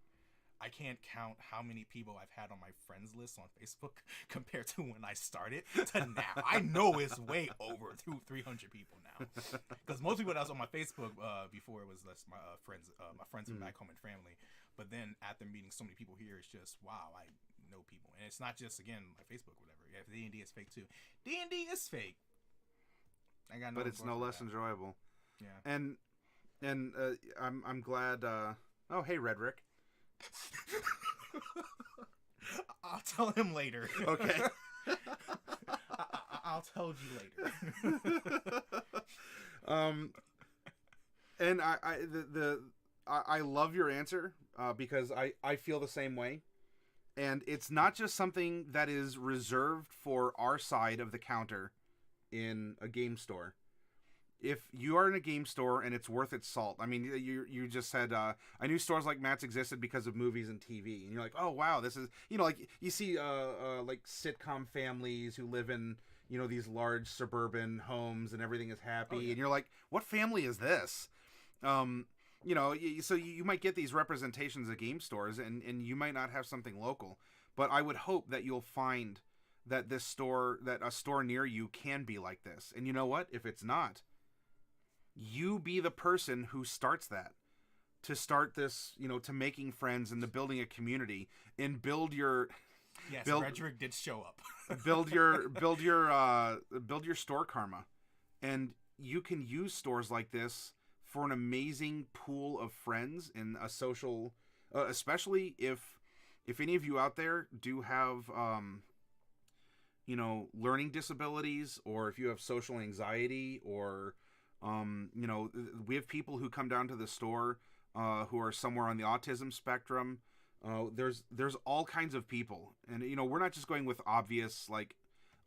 I can't count how many people I've had on my friends list on Facebook compared to when I started to now. I know it's way over 300 people now, because most people that was on my Facebook before it was my friends from back home and family. But then after meeting so many people here, it's just wow, I know people, and it's not just again my Facebook or whatever. Yeah, D&D is fake too. D&D is fake. But it's no less enjoyable. Yeah, and I'm glad. Oh, hey, Redrick. I'll tell him later. Okay. I'll tell you later. And I love your answer because I feel the same way, and it's not just something that is reserved for our side of the counter in a game store. If you are in a game store and it's worth its salt, I mean, you just said, I knew stores like Matt's existed because of movies and TV. And you're like, oh, wow, this is, like you see like sitcom families who live in, these large suburban homes and everything is happy. Oh, yeah. And you're like, what family is this? So you might get these representations at game stores and you might not have something local. But I would hope that you'll find that a store near you can be like this. And you know what? If it's not, you be the person who starts that, to start this, to making friends and to building a community and build your. Yes, Redrick did show up. build your store karma, and you can use stores like this for an amazing pool of friends in a social, especially if any of you out there do have learning disabilities, or if you have social anxiety, or we have people who come down to the store who are somewhere on the autism spectrum. There's all kinds of people, and we're not just going with obvious like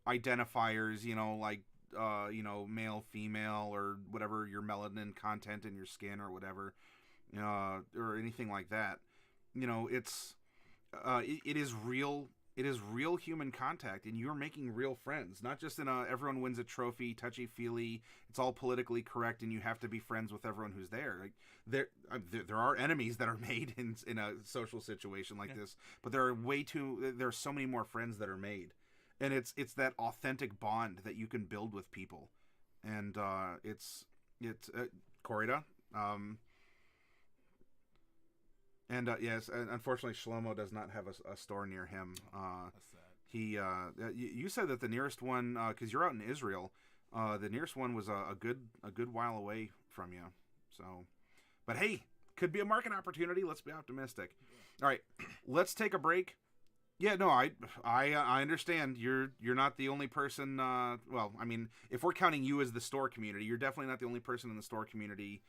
identifiers, like male, female, or whatever your melanin content in your skin or whatever, or anything like that. It's it is real. It is real human contact, and you're making real friends, not just in everyone wins a trophy, touchy-feely, it's all politically correct, and you have to be friends with everyone who's there. Like there are enemies that are made in a social situation like this, but there are so many more friends that are made, and it's that authentic bond that you can build with people, and it's Corrida. And yes, unfortunately, Shlomo does not have a store near him. That's sad. He, you said that the nearest one, because you're out in Israel, the nearest one was a good while away from you. So, but hey, could be a market opportunity. Let's be optimistic. Yeah. All right, let's take a break. Yeah, no, I understand. You're not the only person. Well, I mean, if we're counting you as the store community, you're definitely not the only person in the store community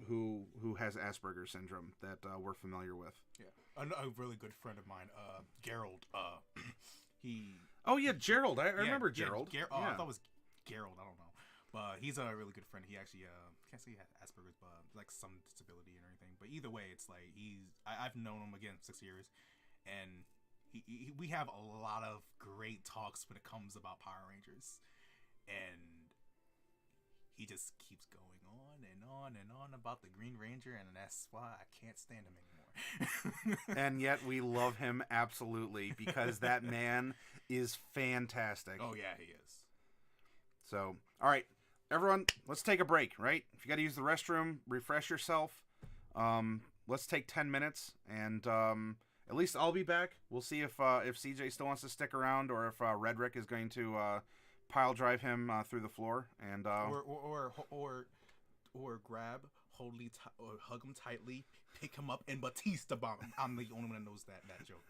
who has Asperger's syndrome that we're familiar with. Yeah, a really good friend of mine, Gerald. He. Oh yeah, Gerald. I remember Gerald. Yeah, I thought it was Gerald. I don't know, but he's a really good friend. He actually can't say he has Asperger's, but like some disability and everything. But either way, it's like I've known him again 6 years, and we have a lot of great talks when it comes about Power Rangers, and he just keeps going on and and on about the Green Ranger, and that's why I can't stand him anymore. And yet we love him absolutely because that man is fantastic. Oh yeah, he is. So, all right, everyone, let's take a break, right? If you got to use the restroom, refresh yourself. Let's take 10 minutes, and at least I'll be back. We'll see if CJ still wants to stick around, or if Redrick is going to pile drive him through the floor, and or grab or hug him tightly, pick him up, and Batista bomb him. I'm the only one that knows that joke.